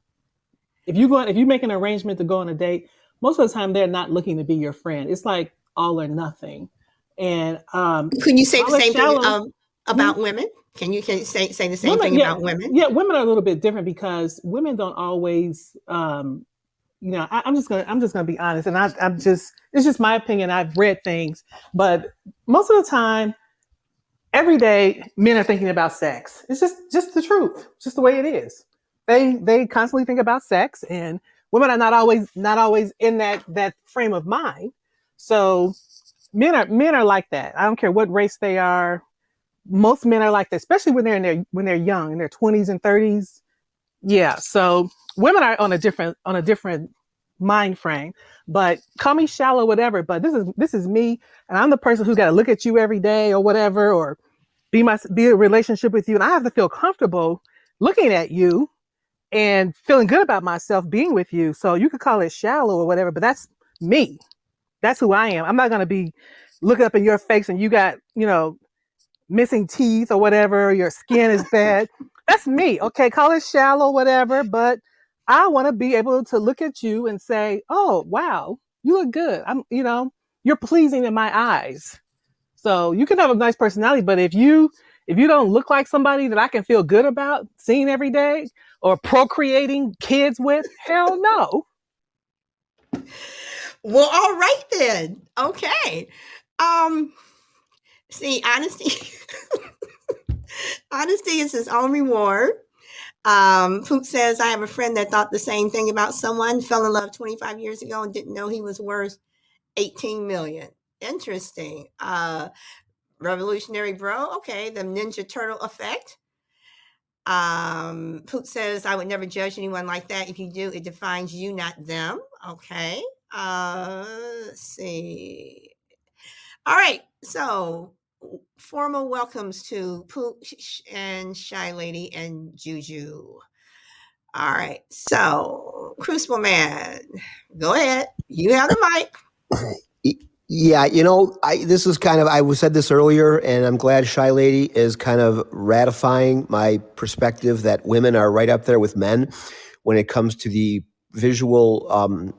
If you make an arrangement to go on a date, most of the time they're not looking to be your friend. It's like all or nothing. And
Can you say the
call it
same thing
shallow. Hmm?
about women? Can you say the same
Women,
thing
yeah,
about women?
yeah, women are a little bit different because women don't always I'm just gonna be honest, and I'm just it's just my opinion. I've read things, but most of the time, every day, men are thinking about sex. It's just the truth, just the way it is. They constantly think about sex, and women are not always in that frame of mind. So men are like that. I don't care what race they are. Most men are like that, especially when they're young in their 20s and 30s. Yeah. So women are on a different mind frame. But call me shallow, whatever. But this is me, and I'm the person who got to look at you every day or whatever, or be a relationship with you, and I have to feel comfortable looking at you and feeling good about myself being with you. So you could call it shallow or whatever, but that's me. That's who I am. I'm not gonna be looking up in your face and you got missing teeth or whatever, your skin is bad. That's me. Okay, call it shallow, whatever, but I want to be able to look at you and say, "Oh, wow, you look good." You're pleasing in my eyes. So you can have a nice personality, but if you don't look like somebody that I can feel good about seeing every day or procreating kids with, hell no.
Well, all right then. Okay. Um, See, honesty, honesty is his own reward. Poop says, I have a friend that thought the same thing about someone, fell in love 25 years ago and didn't know he was worth 18 million. Interesting. Revolutionary Bro. Okay. The Ninja Turtle effect. Poop says, I would never judge anyone like that. If you do, it defines you, not them. Okay. Let's see. All right. So formal welcomes to Pooch and Shy Lady and Juju. All right. So Crucible Man, go ahead. You have the mic.
Yeah, this is kind of, said this earlier, and I'm glad Shy Lady is kind of ratifying my perspective that women are right up there with men when it comes to the visual,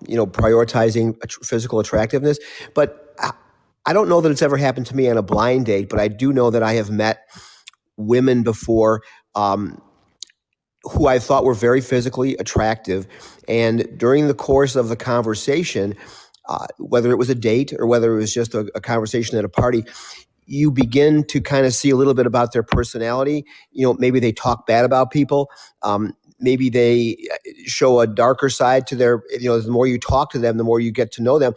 prioritizing physical attractiveness. But I don't know that it's ever happened to me on a blind date, but I do know that I have met women before, who I thought were very physically attractive. And during the course of the conversation, whether it was a date or whether it was just a conversation at a party, you begin to kind of see a little bit about their personality. Maybe they talk bad about people. Maybe they show a darker side to their, the more you talk to them, the more you get to know them,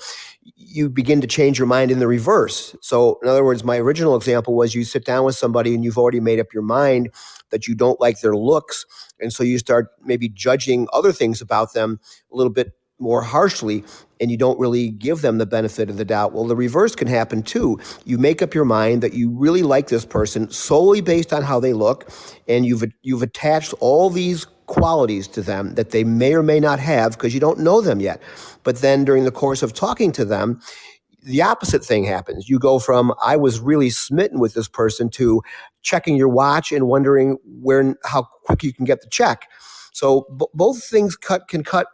you begin to change your mind in the reverse. So in other words, my original example was you sit down with somebody and you've already made up your mind that you don't like their looks. And so you start maybe judging other things about them a little bit more harshly, and you don't really give them the benefit of the doubt. Well, the reverse can happen too. You make up your mind that you really like this person solely based on how they look, and you've attached all these qualities to them that they may or may not have because you don't know them yet. But then during the course of talking to them, the opposite thing happens. You go from, I was really smitten with this person, to checking your watch and wondering how quick you can get the check. So both things can cut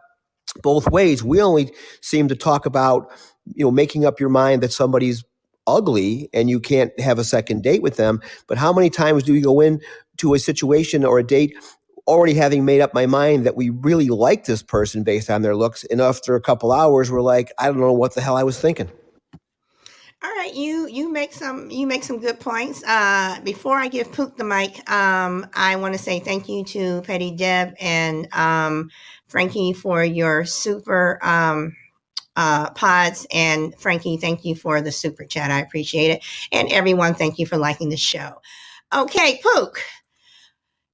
both ways. We only seem to talk about, making up your mind that somebody's ugly and you can't have a second date with them. But how many times do we go into a situation or a date already having made up my mind that we really like this person based on their looks, and after a couple hours we're like, I don't know what the hell I was thinking.
All right, you make some good points. Before I give Pook the mic, I want to say thank you to Petty Deb and Frankie for your super pods, and Frankie, thank you for the super chat. I appreciate it, and everyone, thank you for liking the show. Okay, Pook,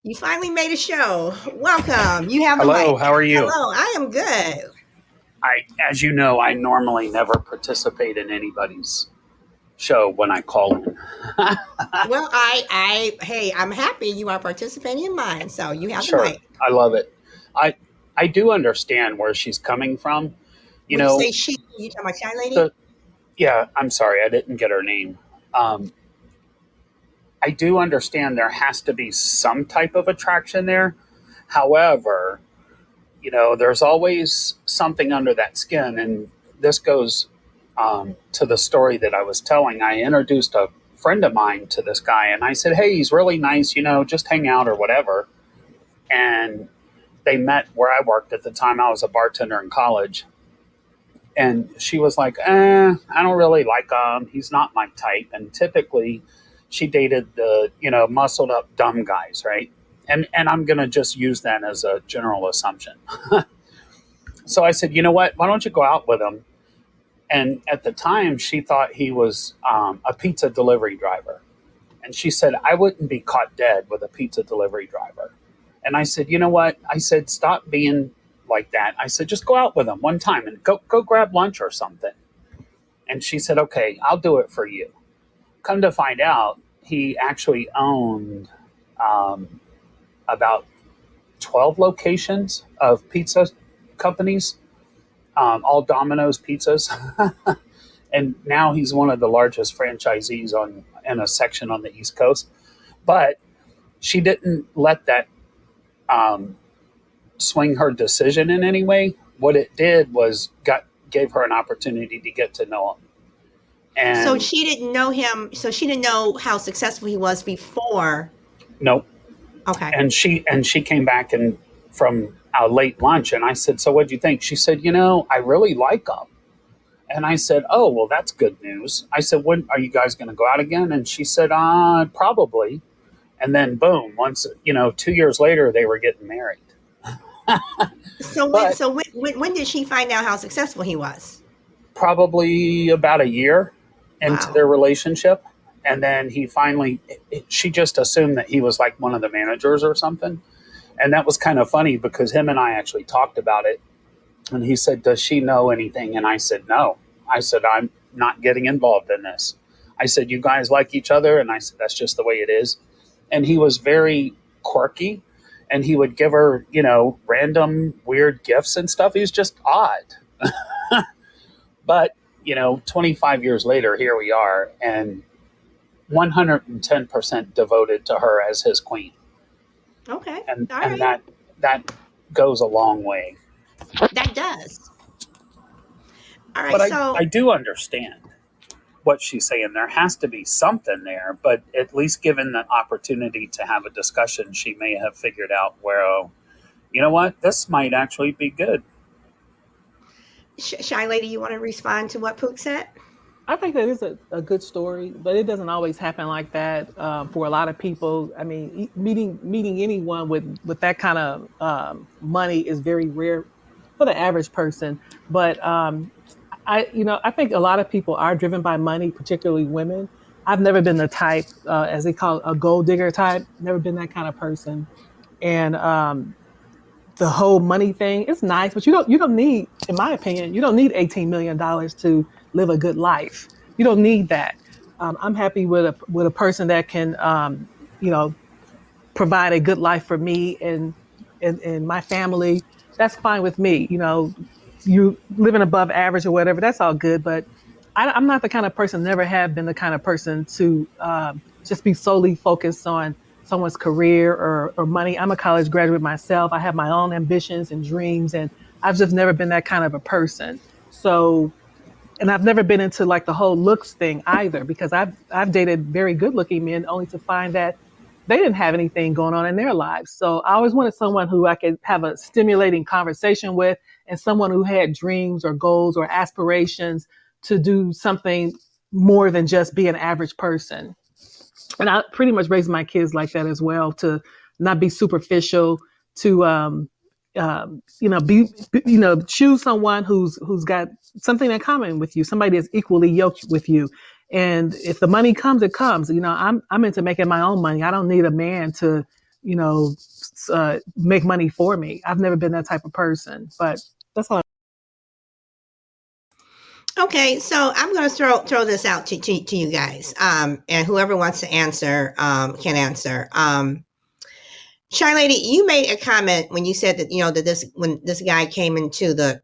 you finally made a show. Welcome. You have the
Hello,
mic.
how are you?
Hello, I am good.
As you know, I normally never participate in anybody's show when I call in.
Well, hey, I'm happy you are participating in mine, so you have the
Sure,
mic.
I love it. I do understand where she's coming from.
When you say she, you talking about Shy Lady?
Yeah, I'm sorry, I didn't get her name. I do understand there has to be some type of attraction there. However, there's always something under that skin, and this goes to the story that I was telling. I introduced a friend of mine to this guy, and I said, hey, he's really nice, just hang out or whatever. And they met where I worked at the time. I was a bartender in college. And she was like, I don't really like him. He's not my type. And typically she dated the, muscled up dumb guys, right? And I'm going to just use that as a general assumption. So I said, you know what? Why don't you go out with him? And at the time, she thought he was a pizza delivery driver. And she said, I wouldn't be caught dead with a pizza delivery driver. And I said, you know what? I said, stop being like that. I said, just go out with him one time and go grab lunch or something. And she said, okay, I'll do it for you. Come to find out, he actually owned about 12 locations of pizza companies, all Domino's pizzas. And now he's one of the largest franchisees in a section on the East Coast. But she didn't let that swing her decision in any way. What it did was gave her an opportunity to get to know him. And
so she didn't know him. So she didn't know how successful he was before.
Nope.
Okay.
And she came back from a late lunch, and I said, so what'd you think? She said, I really like him. And I said, oh, well, that's good news. I said, when are you guys going to go out again? And she said, probably. And then boom, once, 2 years later, they were getting married.
So when did she find out how successful he was?
Probably about a year into
Wow.
their relationship. And then he finally, she just assumed that he was like one of the managers or something. And that was kind of funny because him and I actually talked about it. And he said, does she know anything? And I said, no. I said, I'm not getting involved in this. I said, you guys like each other? And I said, that's just the way it is. And he was very quirky, and he would give her, random weird gifts and stuff. He was just odd. But, 25 years later, here we are, and 110% devoted to her as his queen.
Okay.
And
All
and
right.
that goes a long way.
That does. All right.
But
So
I do understand what she's saying. There has to be something there, but at least given the opportunity to have a discussion, she may have figured out where, oh, you know what, this might actually be good.
Shy Lady, you want to respond to what Pook said?
I think that is a good story, but it doesn't always happen like that for a lot of people. I mean, meeting anyone with that kind of money is very rare for the average person. But I think a lot of people are driven by money, particularly women. I've never been the type, as they call it, a gold digger type. Never been that kind of person. And the whole money thing, it's nice, but you don't need, in my opinion, you don't need $18 million to live a good life. You don't need that. I'm happy with a person that can, you know, provide a good life for me and my family. That's fine with me. You living above average or whatever, that's all good. But I'm not the kind of person, never have been the kind of person to just be solely focused on someone's career or money. I'm a college graduate myself. I have my own ambitions and dreams, and I've just never been that kind of a person. So, and I've never been into like the whole looks thing either, because I've dated very good looking men only to find that they didn't have anything going on in their lives. So I always wanted someone who I could have a stimulating conversation with, and someone who had dreams or goals or aspirations to do something more than just be an average person. And I pretty much raised my kids like that as well, to not be superficial, to choose someone who's got something in common with you, somebody that's equally yoked with you. And if the money comes, it comes. I'm into making my own money. I don't need a man to, make money for me. I've never been that type of person, but that's all.
Okay, so I'm going to throw this out to you guys, and whoever wants to answer can answer. Shy Lady, you made a comment when you said that when this guy came into the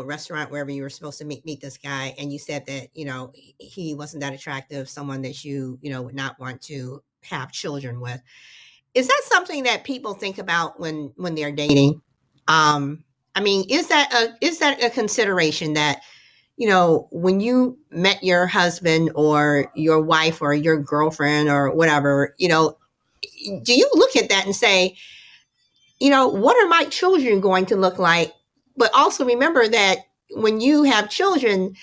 restaurant wherever you were supposed to meet this guy, and you said that he wasn't that attractive, someone that you would not want to have children with. Is that something that people think about when they're dating? I mean, is that a consideration that when you met your husband or your wife or your girlfriend or whatever, do you look at that and say, what are my children going to look like? But also remember that when you have children,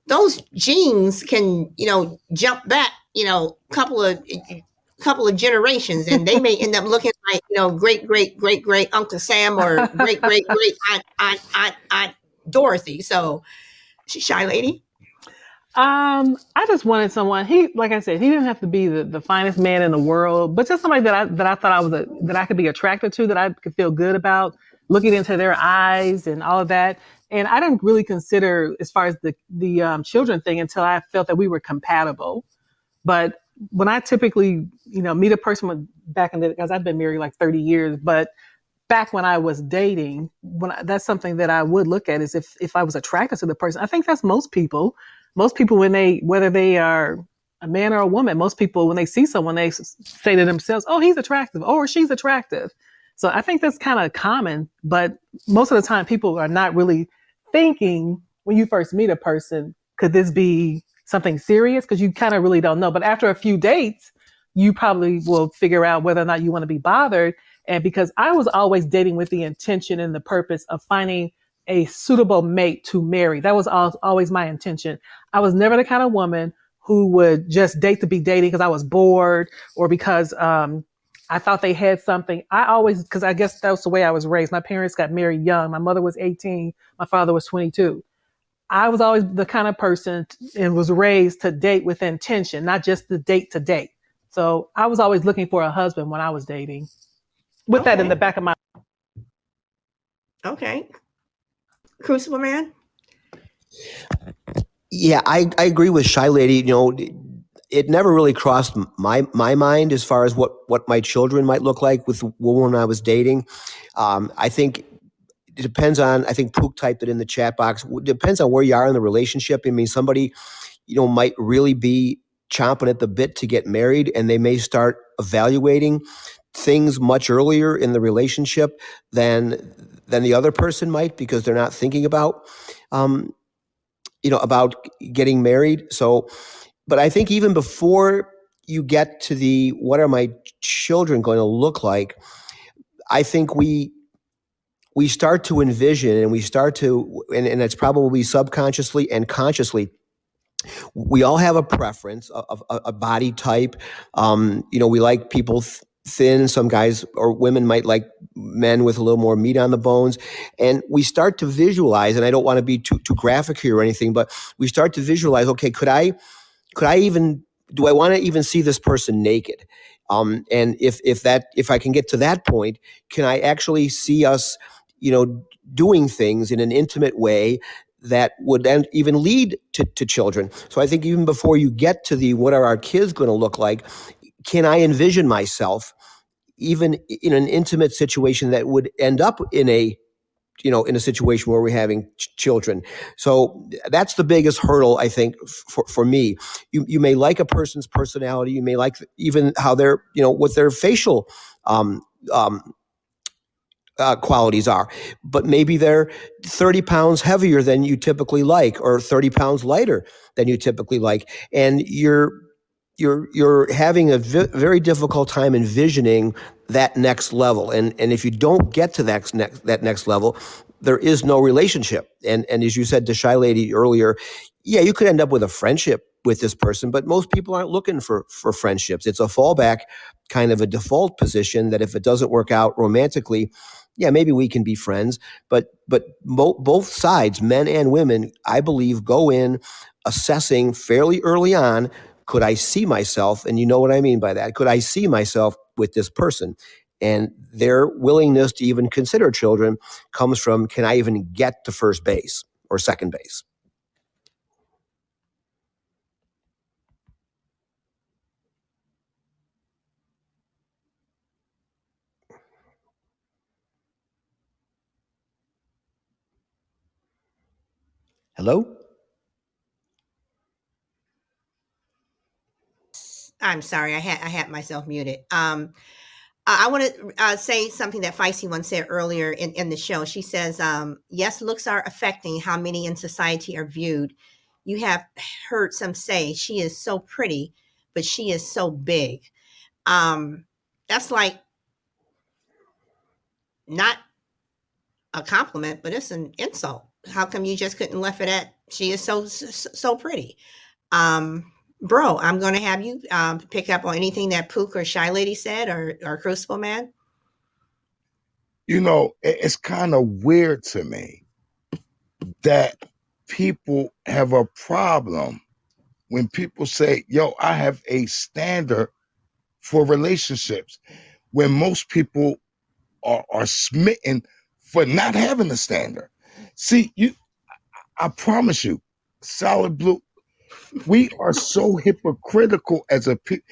those genes can, jump back, couple of generations, and they may end up looking like, great, great, great, great Uncle Sam or great, great, great Aunt Dorothy. So, Shy Lady.
I just wanted someone. Like I said, he didn't have to be the finest man in the world, but just somebody that I thought that I could be attracted to, that I could feel good about looking into their eyes and all of that. And I didn't really consider as far as the children thing until I felt that we were compatible. But when I typically, meet a person back in because I've been married like 30 years, but back when I was dating, that's something that I would look at, is if I was attracted to the person. I think that's most people. Most people, whether they are a man or a woman, most people, when they see someone, they say to themselves, "Oh, he's attractive," or "She's attractive." So I think that's kind of common, but most of the time people are not really thinking when you first meet a person, could this be something serious? Because you kind of really don't know. But after a few dates, you probably will figure out whether or not you want to be bothered. And because I was always dating with the intention and the purpose of finding a suitable mate to marry. That was always my intention. I was never the kind of woman who would just date to be dating because I was bored or because I thought they had something. Because I guess that was the way I was raised. My parents got married young. My mother was 18. My father was 22. I was always the kind of person and was raised to date with intention, not just the date to date. So I was always looking for a husband when I was dating. With that in the back of my.
Okay. Crucible Man.
Yeah, I agree with Shy Lady. it never really crossed my mind as far as what my children might look like with the woman I was dating. I think it depends on, I think Pook typed it in the chat box. It depends on where you are in the relationship. I mean, somebody, might really be chomping at the bit to get married, and they may start evaluating things much earlier in the relationship than the other person might, because they're not thinking about, about getting married. So, but I think even before you get to the, what are my children going to look like, I think we start to envision, and we start to, and it's probably subconsciously and consciously, we all have a preference of a body type. We like people thin. Some guys or women might like men with a little more meat on the bones. And we start to visualize, and I don't want to be too graphic here or anything, but we start to visualize, okay, do I want to even see this person naked? And if I can get to that point, can I actually see us, doing things in an intimate way that would then even lead to children? So I think even before you get to the, what are our kids going to look like, can I envision myself even in an intimate situation that would end up in a situation where we're having children? So that's the biggest hurdle, I think, for me. You may like a person's personality, you may like even how they're, what their facial qualities are, but maybe they're 30 pounds heavier than you typically like, or 30 pounds lighter than you typically like, and you're having a very difficult time envisioning that next level. And if you don't get to that next level, there is no relationship. And as you said to Shy Lady earlier, yeah, you could end up with a friendship with this person, but most people aren't looking for friendships. It's a fallback, kind of a default position, that if it doesn't work out romantically, yeah, maybe we can be friends. But both sides, men and women, I believe, go in assessing fairly early on, could I see myself? And you know what I mean by that. Could I see myself with this person? And their willingness to even consider children comes from, can I even get to first base or second base? Hello?
I'm sorry, I had myself muted. I want to say something that Feisty once said earlier in the show. She says, yes, looks are affecting how many in society are viewed. You have heard some say, she is so pretty, but she is so big. That's like not a compliment, but it's an insult. How come you just couldn't left it at, she is so pretty? Bro, I'm going to have you pick up on anything that Pook or Shy Lady said, or Crucible Man.
It's kind of weird to me that people have a problem when people say, yo, I have a standard for relationships, when most people are smitten for not having a standard. See, I promise you, Solid Blue, we are so hypocritical as a people.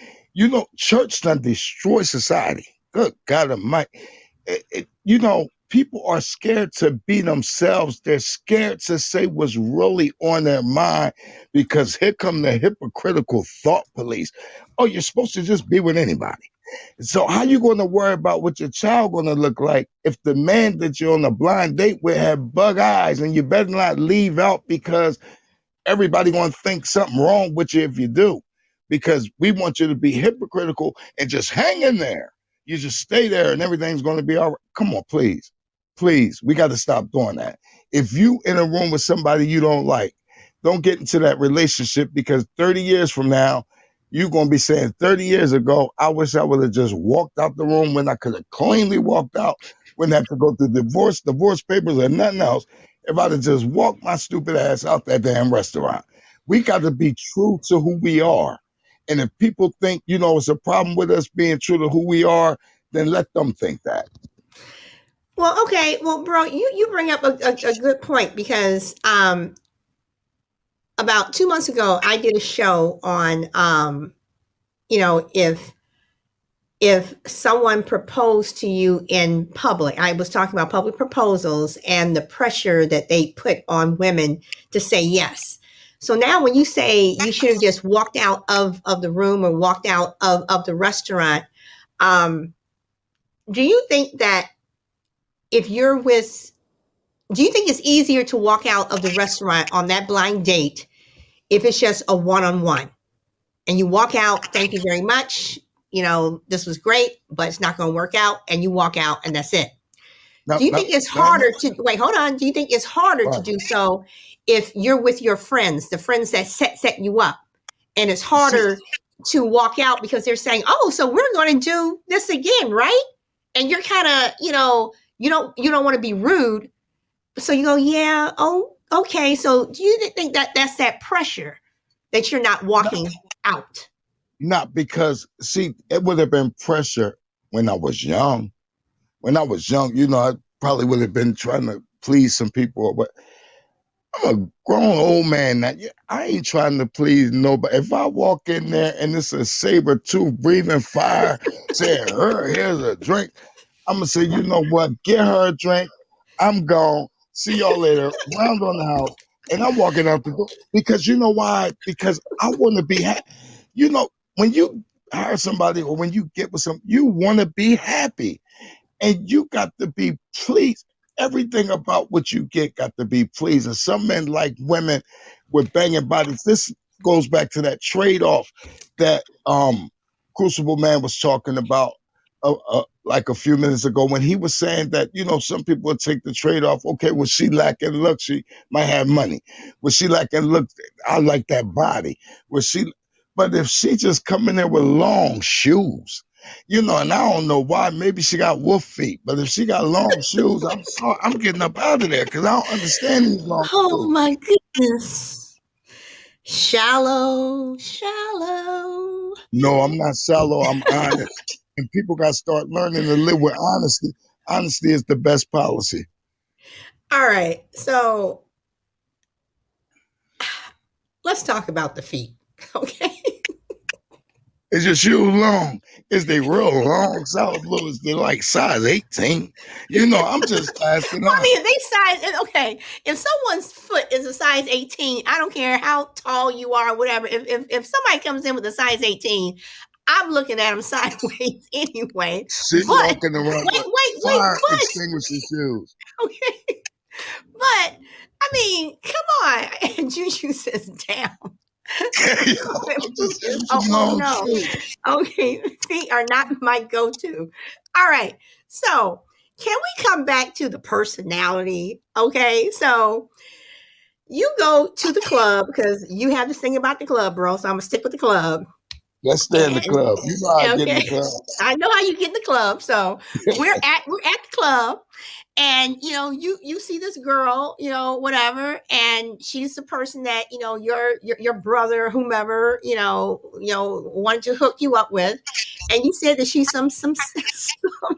Church done destroy society. Good God Almighty. People are scared to be themselves. They're scared to say what's really on their mind, because here come the hypocritical thought police. Oh, you're supposed to just be with anybody. So how you going to worry about what your child going to look like if the man that you're on a blind date with have bug eyes, and you better not leave out because everybody going to think something wrong with you if you do, because we want you to be hypocritical and just hang in there. You just stay there and everything's going to be all right. Come on, please. Please, we got to stop doing that. If you in a room with somebody you don't like, don't get into that relationship, because 30 years from now, you're going to be saying, 30 years ago, I wish I would have just walked out the room when I could have cleanly walked out, wouldn't have to go through divorce papers or nothing else, if I'd have just walked my stupid ass out that damn restaurant. We got to be true to who we are. And if people think, it's a problem with us being true to who we are, then let them think that.
Well, okay. Well, bro, you bring up a good point, because about 2 months ago, I did a show on, you know, if someone proposed to you in public. I was talking about public proposals and the pressure that they put on women to say yes. So now when you say you should have just walked out of the room or walked out of the restaurant, um, do you think that if you're with, do you think it's easier to walk out of the restaurant on that blind date if it's just a one-on-one and you walk out, thank you very much, you know, this was great, but it's not going to work out, and you walk out and that's it?
Now,
Do you
now,
think it's
now,
harder to wait, hold on, do you think it's harder to
right.
do so if you're with your friends, the friends that set you up, and it's
See,
harder to walk out because they're saying, oh, so we're going to do this again, right? And you're kind of, you know, you don't want to be rude, so you go, yeah, oh, okay. So do you think that that's that pressure that you're not
not,
walking out?
not because, see, it would have been pressure when I was young. When I was young, you know, I probably would have been trying to please some people, but I'm a grown old man now. I ain't trying to please nobody. If I walk in there and it's a saber tooth breathing fire saying, her, here's a drink, I'm going to say, you know what? Get her a drink. I'm gone. See y'all later. Round on the house. And I'm walking out the door. Because you know why? Because I want to be happy. You know, when you hire somebody or when you get with some, you want to be happy. And you got to be pleased. Everything about what you get got to be pleased. And some men like women with banging bodies. This goes back to that trade-off that Crucible Man was talking about like a few minutes ago when he was saying that, you know, some people would take the trade-off. Okay, well, she lacking look, she might have money. Was she lacking look, I like that body. Was she, but if she just come in there with long shoes, you know, and I don't know why. Maybe she got wolf feet, but if she got long shoes, I'm sorry, I'm getting up out of there because I don't understand these long
Oh
shoes.
my goodness. Shallow, shallow.
No, I'm not shallow. I'm honest, and people got to start learning to live with honesty. Honesty is the best policy.
All right. So let's talk about the feet. Okay.
Is your shoes long? Is they real long? Solid blue is they like size 18? You know, I'm just asking
Well, I
us.
mean, if they size, okay, if someone's foot is a size 18, I don't care how tall you are, whatever. If somebody comes in with a size 18, I'm looking at them sideways anyway.
She's
But
walking around with
wait,
fire extinguisher shoes.
okay. But I mean, come on. And Juju says down.
I'm just saying
Oh,
some
oh
long
no.
shoes.
Okay, feet are not my go-to. All right. So, can we come back to the personality? Okay. So, you go to the club because you have this thing about the club, bro. So, I'm going to stick with the club.
Let's stay in the
And
club. You know how I get in
okay,
the club.
I know how you get in the club. So, we're at the club, and you see this girl, whatever, and she's the person that your brother, whomever, wanted to hook you up with, and you said that she's some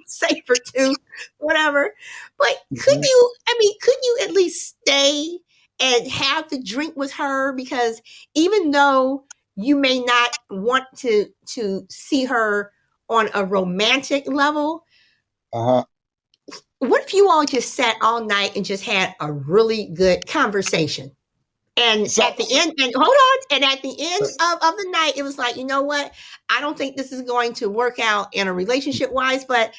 safer too, whatever. But
Mhm.
could you at least stay and have the drink with her? Because even though you may not want to see her on a romantic level,
Uh-huh.
what if you all just sat all night and just had a really good conversation? And
So,
at the end, and hold on, and at the end of the night, it was like, you know what? I don't think this is going to work out in a relationship wise, but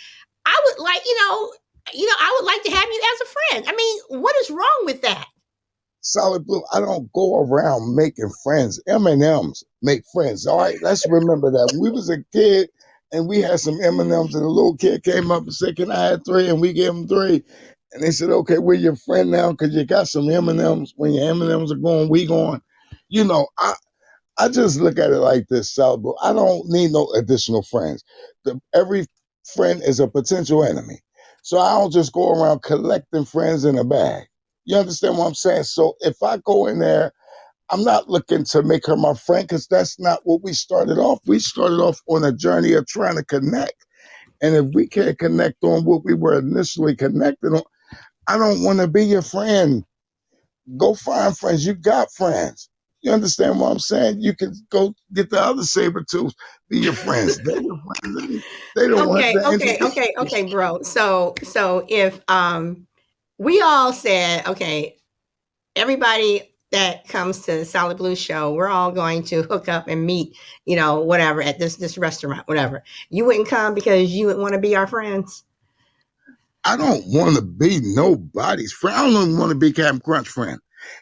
I would like, I would like to have you as a friend. I mean, what is wrong with that?
Solid Blue, I don't go around making friends. M&Ms make friends. All right, let's remember that. When we was a kid and we had some M&Ms and a little kid came up and said, can I have 3? And we gave him 3. And they said, okay, we're your friend now because you got some M&Ms. When your M&Ms are going, we going. You know, I just look at it like this, Solid Blue. I don't need no additional friends. Every friend is a potential enemy. So I don't just go around collecting friends in a bag. You understand what I'm saying? So if I go in there, I'm not looking to make her my friend because that's not what we started off. We started off on a journey of trying to connect. And if we can't connect on what we were initially connected on, I don't want to be your friend. Go find friends. You got friends. You understand what I'm saying? You can go get the other saber tooth, be your friends. They're your friends. They don't want
Okay,
to
okay,
introduce
okay,
you.
okay, bro. So if we all said, okay, everybody that comes to the Solid Blue Show, we're all going to hook up and meet, whatever at this restaurant, whatever. You wouldn't come because you would want to be our friends.
I don't want to be nobody's friend. I don't even want to be Captain Crunch friend.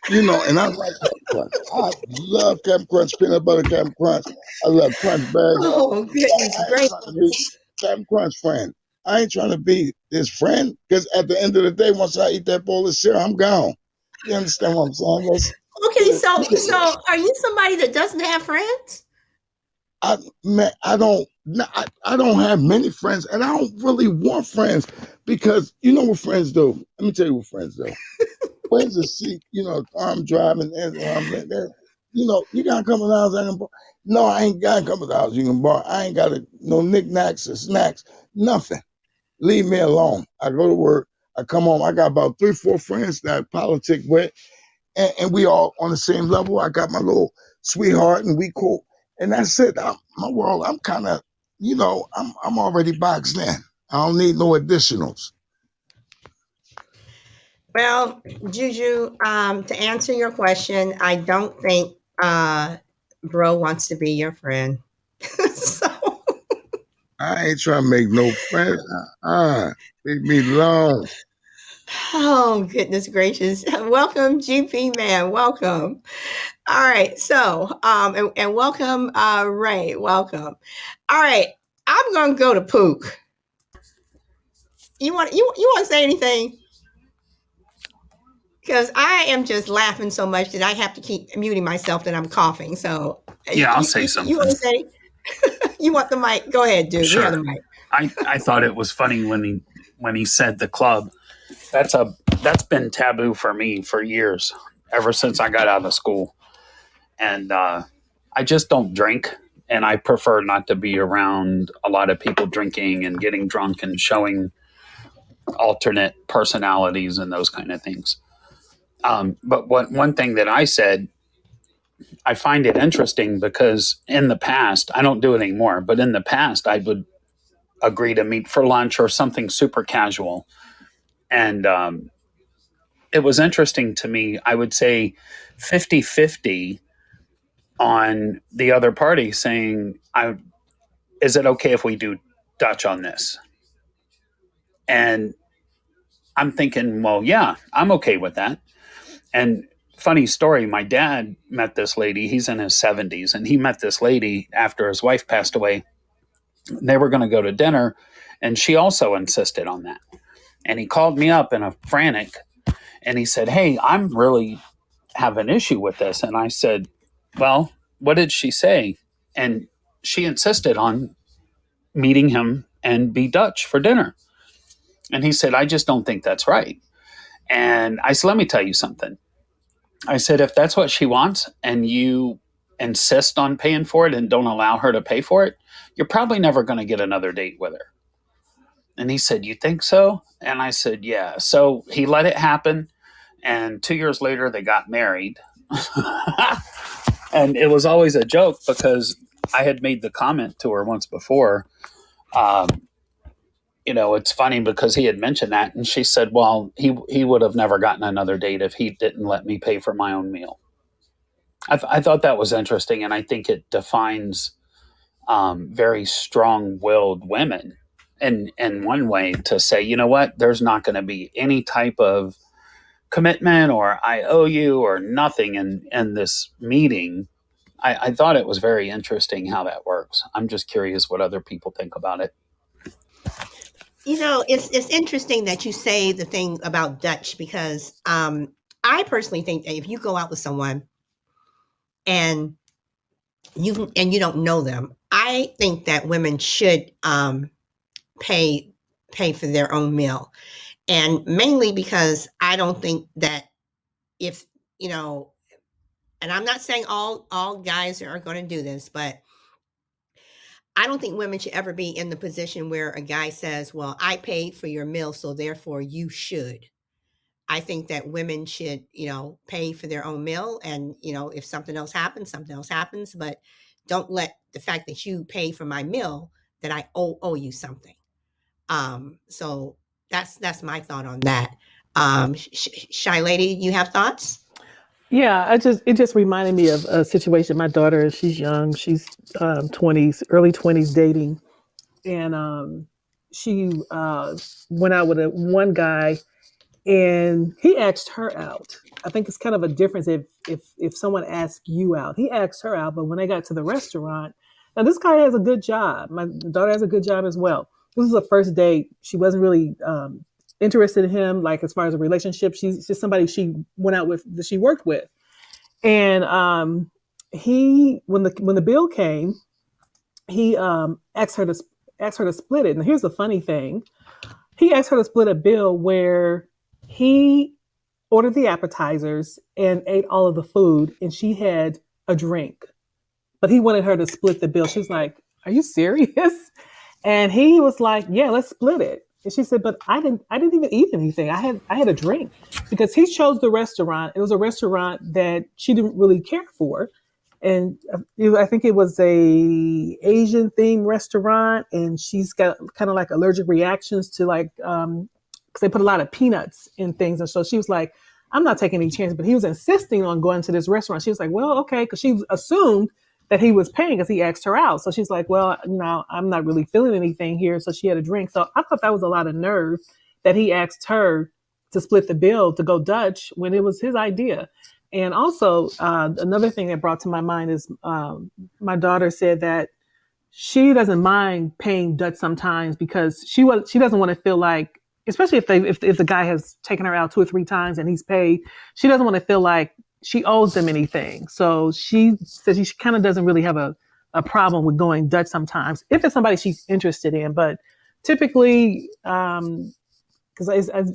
And I like Captain Crunch. I love Captain Crunch, peanut butter Captain Crunch. I love Crunch Berries.
Oh goodness
I ain't trying to be
gracious!
Captain Crunch friend. I ain't trying to be his friend because at the end of the day, once I eat that bowl of cereal, I'm gone. You understand what I'm saying?
Okay, so are you somebody that doesn't have friends?
I don't have many friends, and I don't really want friends because you know what friends do. Let me tell you what friends do. Friends are see, arm driving and arms like that. You gotta come to the house. I can borrow. No, I ain't gotta come to the house. You can borrow. I ain't got no knickknacks or snacks. Nothing. Leave me alone. I go to work. I come home. I got about 3, 4 friends that I politic with, and we all on the same level. I got my little sweetheart, and we cool. And that's it. My world. I'm kind of, I'm already boxed in. I don't need no additionals.
Well, Juju, to answer your question, I don't think bro wants to be your friend. So,
I ain't trying to make no friends. Leave me alone.
oh goodness gracious! Welcome, GP man. Welcome. All right. So, and welcome, Ray. Welcome. All right. I'm gonna go to Pook. You want to say anything? Because I am just laughing so much that I have to keep muting myself that I'm coughing. So,
Yeah, I'll say
you
something.
want to say? You want the mic? Go ahead, dude. You have the
Sure.
mic.
I thought it was funny when he said the club. That's been taboo for me for years, ever since I got out of school, and I just don't drink, and I prefer not to be around a lot of people drinking and getting drunk and showing alternate personalities and those kind of things. But one thing that I said, I find it interesting because in the past, I don't do it anymore, but in the past, I would agree to meet for lunch or something super casual. And it was interesting to me. I would say 50-50 on the other party saying, is it okay if we do Dutch on this? And I'm thinking, well, yeah, I'm okay with that. And funny story, my dad met this lady. He's in his 70s, and he met this lady after his wife passed away. They were going to go to dinner, and she also insisted on that. And he called me up in a frantic, and he said, hey, I'm really have an issue with this. And I said, well, what did she say? And she insisted on meeting him and be Dutch for dinner. And he said, I just don't think that's right. And I said, let me tell you something. I said, if that's what she wants and you insist on paying for it and don't allow her to pay for it, you're probably never going to get another date with her. And he said, you think so? And I said, yeah. So he let it happen. And 2 years later, they got married. And it was always a joke because I had made the comment to her once before. Um, it's funny because he had mentioned that, and she said, "Well, he would have never gotten another date if he didn't let me pay for my own meal." I thought that was interesting, and I think it defines very strong-willed women. In one way, to say, you know what, there's not going to be any type of commitment or I owe you or nothing in this meeting. I thought it was very interesting how that works. I'm just curious what other people think about it.
It's interesting that you say the thing about Dutch because I personally think that if you go out with someone and you don't know them, I think that women should pay for their own meal, and mainly because I don't think that if and I'm not saying all guys are going to do this, but I don't think women should ever be in the position where a guy says, "Well, I paid for your meal, so therefore you should." I think that women should, pay for their own meal. And, if something else happens, something else happens. But don't let the fact that you pay for my meal that I owe you something. So that's my thought on that. Shy lady, you have thoughts?
Yeah, it just reminded me of a situation. My daughter, she's young, she's 20s, early 20s, dating, and she went out with one guy, and he asked her out. I think it's kind of a difference if someone asks you out. He asked her out, but when they got to the restaurant, now this guy has a good job. My daughter has a good job as well. This was a first date. She wasn't really interested in him, like as far as a relationship. She's just somebody she went out with, that she worked with, and he when the bill came, he asked her to split it. And here's the funny thing: he asked her to split a bill where he ordered the appetizers and ate all of the food, and she had a drink. But he wanted her to split the bill. She was like, "Are you serious?" And he was like, "Yeah, let's split it." And she said, "But I didn't even eat anything. I had a drink," because he chose the restaurant. It was a restaurant that she didn't really care for, and I think it was a Asian themed restaurant, and she's got kind of like allergic reactions to like because they put a lot of peanuts in things, and so she was like, "I'm not taking any chances." But he was insisting on going to this restaurant. She was like, "Well, okay," because she assumed that he was paying because he asked her out. So she's like, "Well, I'm not really feeling anything here." So she had a drink. So I thought that was a lot of nerve that he asked her to split the bill to go Dutch when it was his idea. And also, another thing that brought to my mind is my daughter said that she doesn't mind paying Dutch sometimes because she doesn't want to feel like, especially if the guy has taken her out 2 or 3 times and he's paid, she doesn't want to feel like she owes them anything. So she says she kind of doesn't really have a problem with going Dutch sometimes if it's somebody she's interested in. But typically, because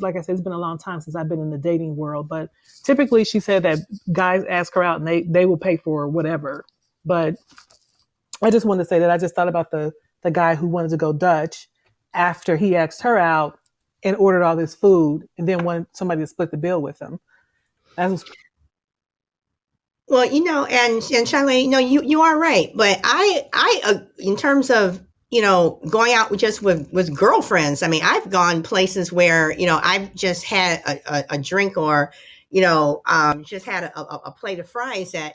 like I said, it's been a long time since I've been in the dating world. But typically, she said that guys ask her out and they will pay for whatever. But I just wanted to say that I just thought about the guy who wanted to go Dutch after he asked her out and ordered all this food and then wanted somebody to split the bill with him. That was
Well, and Charlene, you are right, but I in terms of going out with girlfriends. I mean, I've gone places where I've just had a drink, or just had a plate of fries that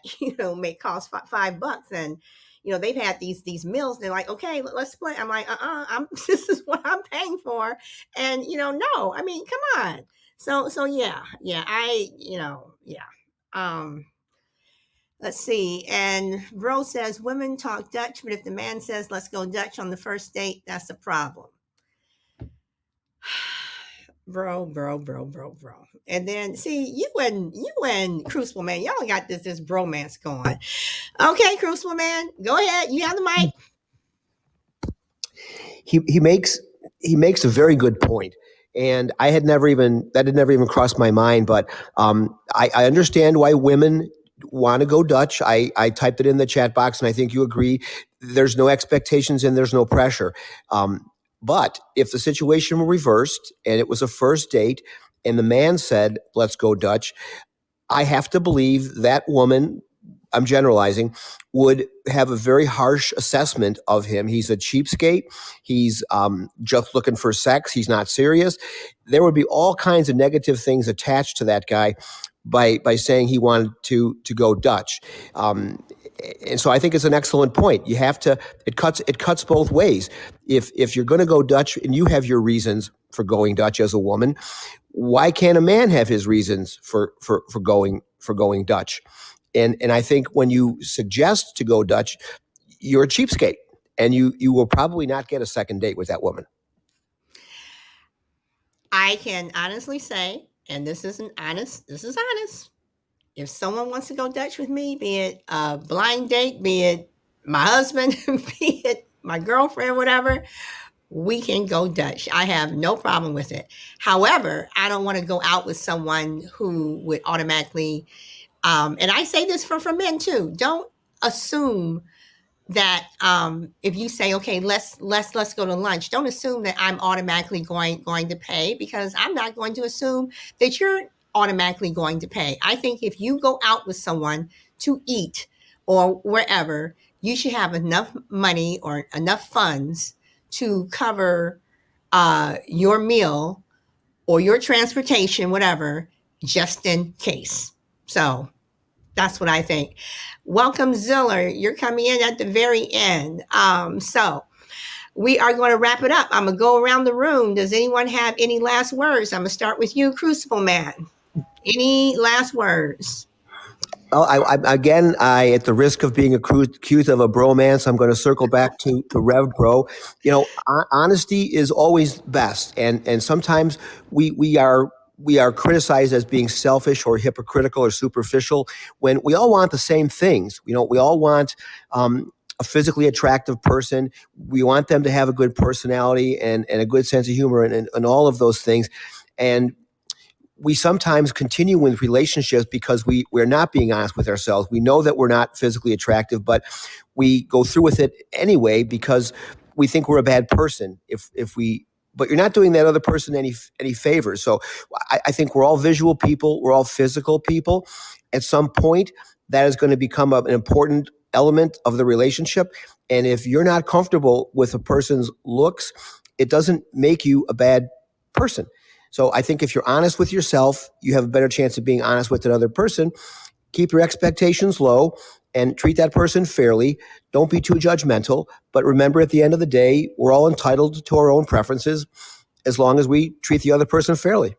may cost $5, and they've had these meals. They're like, okay, let's split. I'm like, this is what I'm paying for, and no, I mean, come on. So yeah, yeah. Um, Let's see. And Rose says women talk Dutch, but if the man says let's go Dutch on the first date, that's a problem. Bro. And then see you and Crucible Man, y'all got this bromance going. Okay, Crucible Man, go ahead. You have the mic.
He makes a very good point. And that had never even crossed my mind. But I understand why women want to go Dutch. I typed it in the chat box, and I think you agree. There's no expectations and there's no pressure. But if the situation were reversed and it was a first date and the man said, let's go Dutch, I have to believe that woman, I'm generalizing, would have a very harsh assessment of him. He's a cheapskate. He's just looking for sex. He's not serious. There would be all kinds of negative things attached to that guy by saying he wanted to go Dutch. And so I think it's an excellent point. You have to, it cuts both ways. If you're going to go Dutch and you have your reasons for going Dutch as a woman, why can't a man have his reasons for going Dutch? And I think when you suggest to go Dutch, you're a cheapskate, and you will probably not get a second date with that woman.
I can honestly say, and this is honest. If someone wants to go Dutch with me, be it a blind date, be it my husband, be it my girlfriend, whatever, we can go Dutch. I have no problem with it. However, I don't want to go out with someone who would automatically, and I say this for men too, don't assume that if you say, okay, let's go to lunch, don't assume that I'm automatically going to pay, because I'm not going to assume that you're automatically going to pay. I think if you go out with someone to eat or wherever, you should have enough money or enough funds to cover your meal or your transportation, whatever, just in case. So that's what I think. Welcome, Ziller. You're coming in at the very end. So we are going to wrap it up. I'm going to go around the room. Does anyone have any last words? I'm going to start with you, Crucible Man. Any last words?
Oh, at the risk of being accused of a bromance, I'm going to circle back to Rev Bro. Honesty is always best, and sometimes we are criticized as being selfish or hypocritical or superficial when we all want the same things. We all want a physically attractive person. We want them to have a good personality and a good sense of humor and all of those things. And we sometimes continue with relationships because we're not being honest with ourselves. We know that we're not physically attractive, but we go through with it anyway because we think we're a bad person. But you're not doing that other person any favors. So I think we're all visual people. We're all physical people. At some point, that is going to become an important element of the relationship. And if you're not comfortable with a person's looks, it doesn't make you a bad person. So I think if you're honest with yourself, you have a better chance of being honest with another person. Keep your expectations low and treat that person fairly. Don't be too judgmental. But remember, at the end of the day, we're all entitled to our own preferences as long as we treat the other person fairly.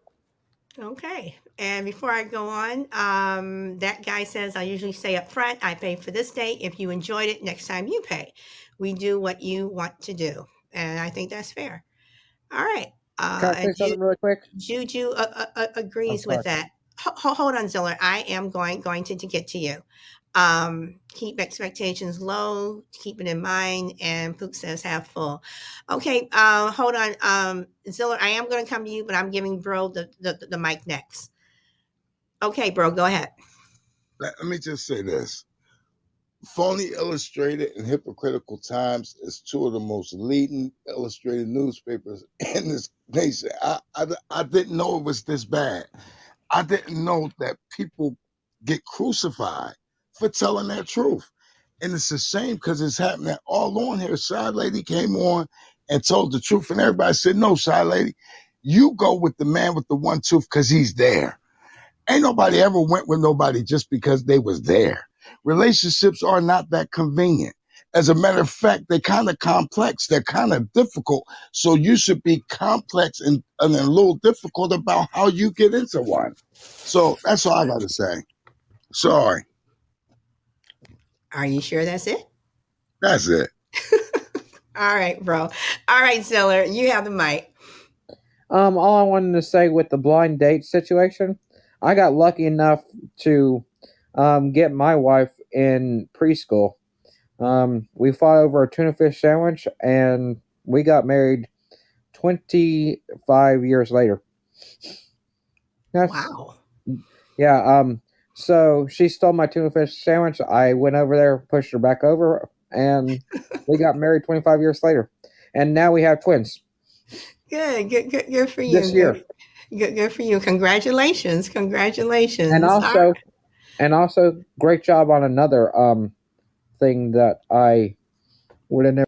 Okay. And before I go on, that guy says, I usually say up front, I pay for this date. If you enjoyed it, next time you pay. We do what you want to do. And I think that's fair. All right.
Can I say
And
something really quick?
Juju agrees with that. Hold on, Ziller. I am going to get to you. Keep expectations low, keep it in mind, and Pook says have full. Okay, hold on. Ziller, I am going to come to you, but I'm giving Bro the mic next. Okay, Bro, go ahead.
Let me just say this. Phony Illustrated and Hypocritical Times is two of the most leading illustrated newspapers in this nation. I didn't know it was this bad. I didn't know that people get crucified for telling their truth. And it's a shame because it's happening all on here. Shy Lady came on and told the truth, and everybody said, no, Shy Lady, you go with the man with the one tooth because he's there. Ain't nobody ever went with nobody just because they was there. Relationships are not that convenient. As a matter of fact, they're kind of complex. They're kind of difficult. So you should be complex and a little difficult about how you get into one. So that's all I got to say. Sorry.
Are you sure that's it?
That's it.
All right, Bro. All right, Ziller, you have the mic.
All I wanted to say with the blind date situation, I got lucky enough to get my wife in preschool. We fought over a tuna fish sandwich, and we got married 25 years later.
Wow.
Yeah. So she stole my tuna fish sandwich. I went over there, pushed her back over, and we got married 25 years later. And now we have twins.
Good for you.
This year.
Good for you. Congratulations.
And also, great job on another thing that I would have never.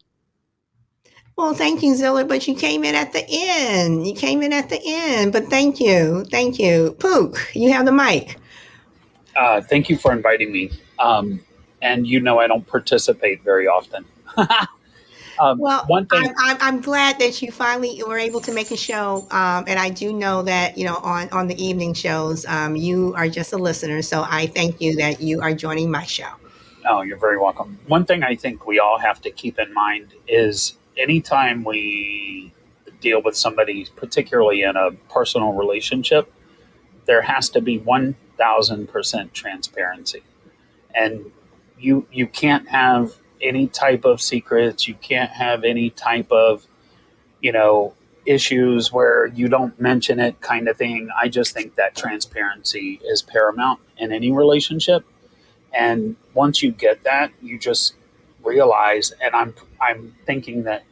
Well, thank you, Zilla, but you came in at the end. But thank you. Pook, you have the mic.
Thank you for inviting me. And I don't participate very often.
Well,
one thing
I'm glad that you finally were able to make a show. And I do know that, on the evening shows, you are just a listener. So I thank you that you are joining my show.
Oh, you're very welcome. One thing I think we all have to keep in mind is anytime we deal with somebody, particularly in a personal relationship, there has to be 1,000% transparency. And you can't have any type of secrets. You can't have any type of, issues where you don't mention it kind of thing. I just think that transparency is paramount in any relationship. And once you get that, you just realize, and I'm thinking that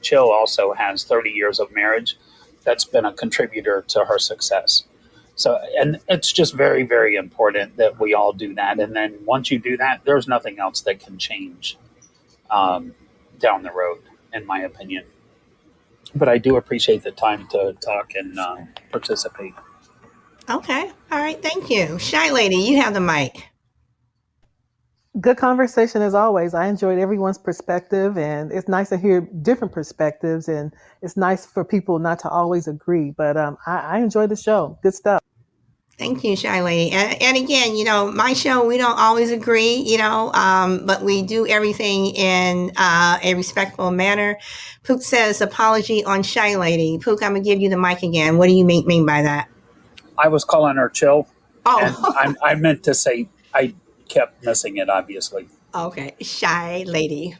Chill also has 30 years of marriage. That's been a contributor to her success. So, and it's just very, very important that we all do that. And then once you do that, there's nothing else that can change um, down the road, in my opinion. But I do appreciate the time to talk and participate.
Okay. All right. Thank you. Shy Lady, you have the mic.
Good conversation as always. I enjoyed everyone's perspective, and it's nice to hear different perspectives. And it's nice for people not to always agree. But I enjoyed the show. Good stuff.
Thank you, Shy Lady. And again, my show, we don't always agree, but we do everything in a respectful manner. Pook says apology on Shy Lady. Pook, I'm going to give you the mic again. What do you mean by that?
I was calling her Chill, and
Oh,
I meant to say I kept missing it, obviously.
okay. Shy Lady.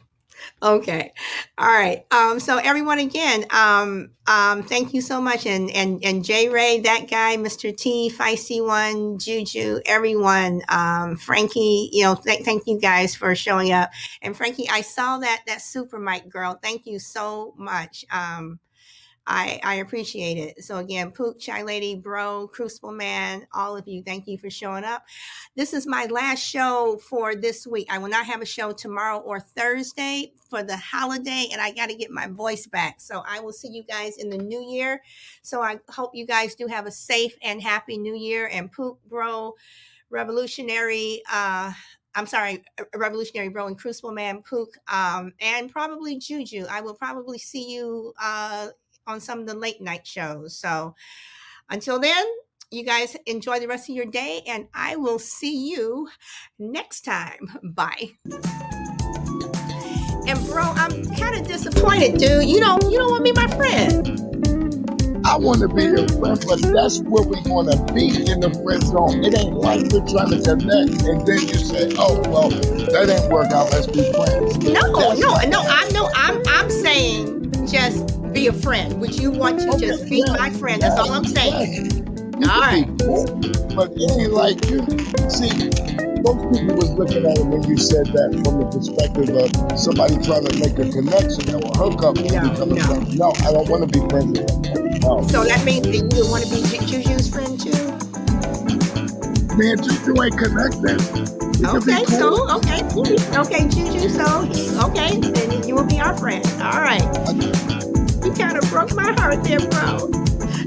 Okay. All right. So everyone again, thank you so much. And J Ray, that guy, Mr. T, Feisty One, Juju, everyone, Frankie, thank you guys for showing up. And Frankie, I saw that super mic girl. Thank you so much. I appreciate it. So again, Pook, Chai Lady, Bro, Crucible Man, all of you, thank you for showing up. This is my last show for this week. I will not have a show tomorrow or Thursday for the holiday, and I got to get my voice back. So I will see you guys in the new year. So I hope you guys do have a safe and happy new year. And Pook, Bro, Revolutionary, Revolutionary Bro and Crucible Man, Pook, and probably Juju. I will probably see you on some of the late night shows. So until then, you guys enjoy the rest of your day, and I will see you next time. Bye. And Bro, I'm kind of disappointed, dude. You don't want to be my friend.
I want to be your friend, but that's where we want to be, in the friend zone. It ain't like we're trying to connect, and then you say, "Oh, well, that didn't work out. Let's be friends."
I'm saying just be a friend. Would you want to just be my friend? That's all I'm saying.
You
All right.
can be cool, but it ain't like you. See, most people was looking at it when you said that from the perspective of somebody trying to make a connection or a hookup and become a friend. No, I don't want to be friends with them. No.
So that means that you would want to be Juju's friend too?
Me and Juju ain't connected.
Okay, Juju, okay, then you will be our friend. All right. You kind of broke my heart there, Bro.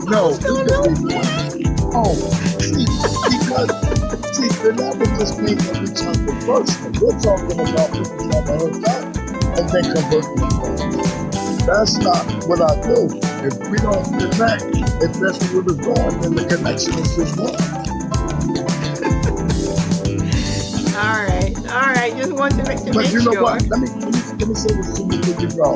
No, then that would just mean that we talking personal. We're talking about people trying to hook up and then convert to friends. That's not what I do. If we don't connect, if that's where we're going, then the connection is just one.
All right. Just want to make
But you know
sure.
what? Let me say this to you before you go.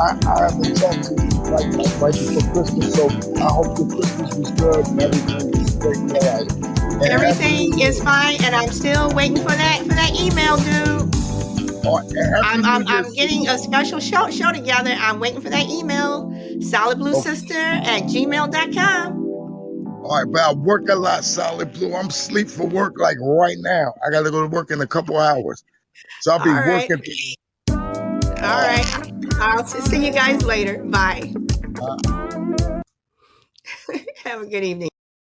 I haven't talked to you right before Christmas, so I hope the Christmas was good and everything was straight and all right. And
everything is fine, and I'm still waiting for that email, dude. I'm getting a special show together. I'm waiting for that email. solidbluesister@gmail.com.
All right, but I work a lot, Solid Blue. I'm asleep for work like right now. I got to go to work in a couple hours. So I'll be working.
All right. I'll see you guys later. Bye. Have a good evening.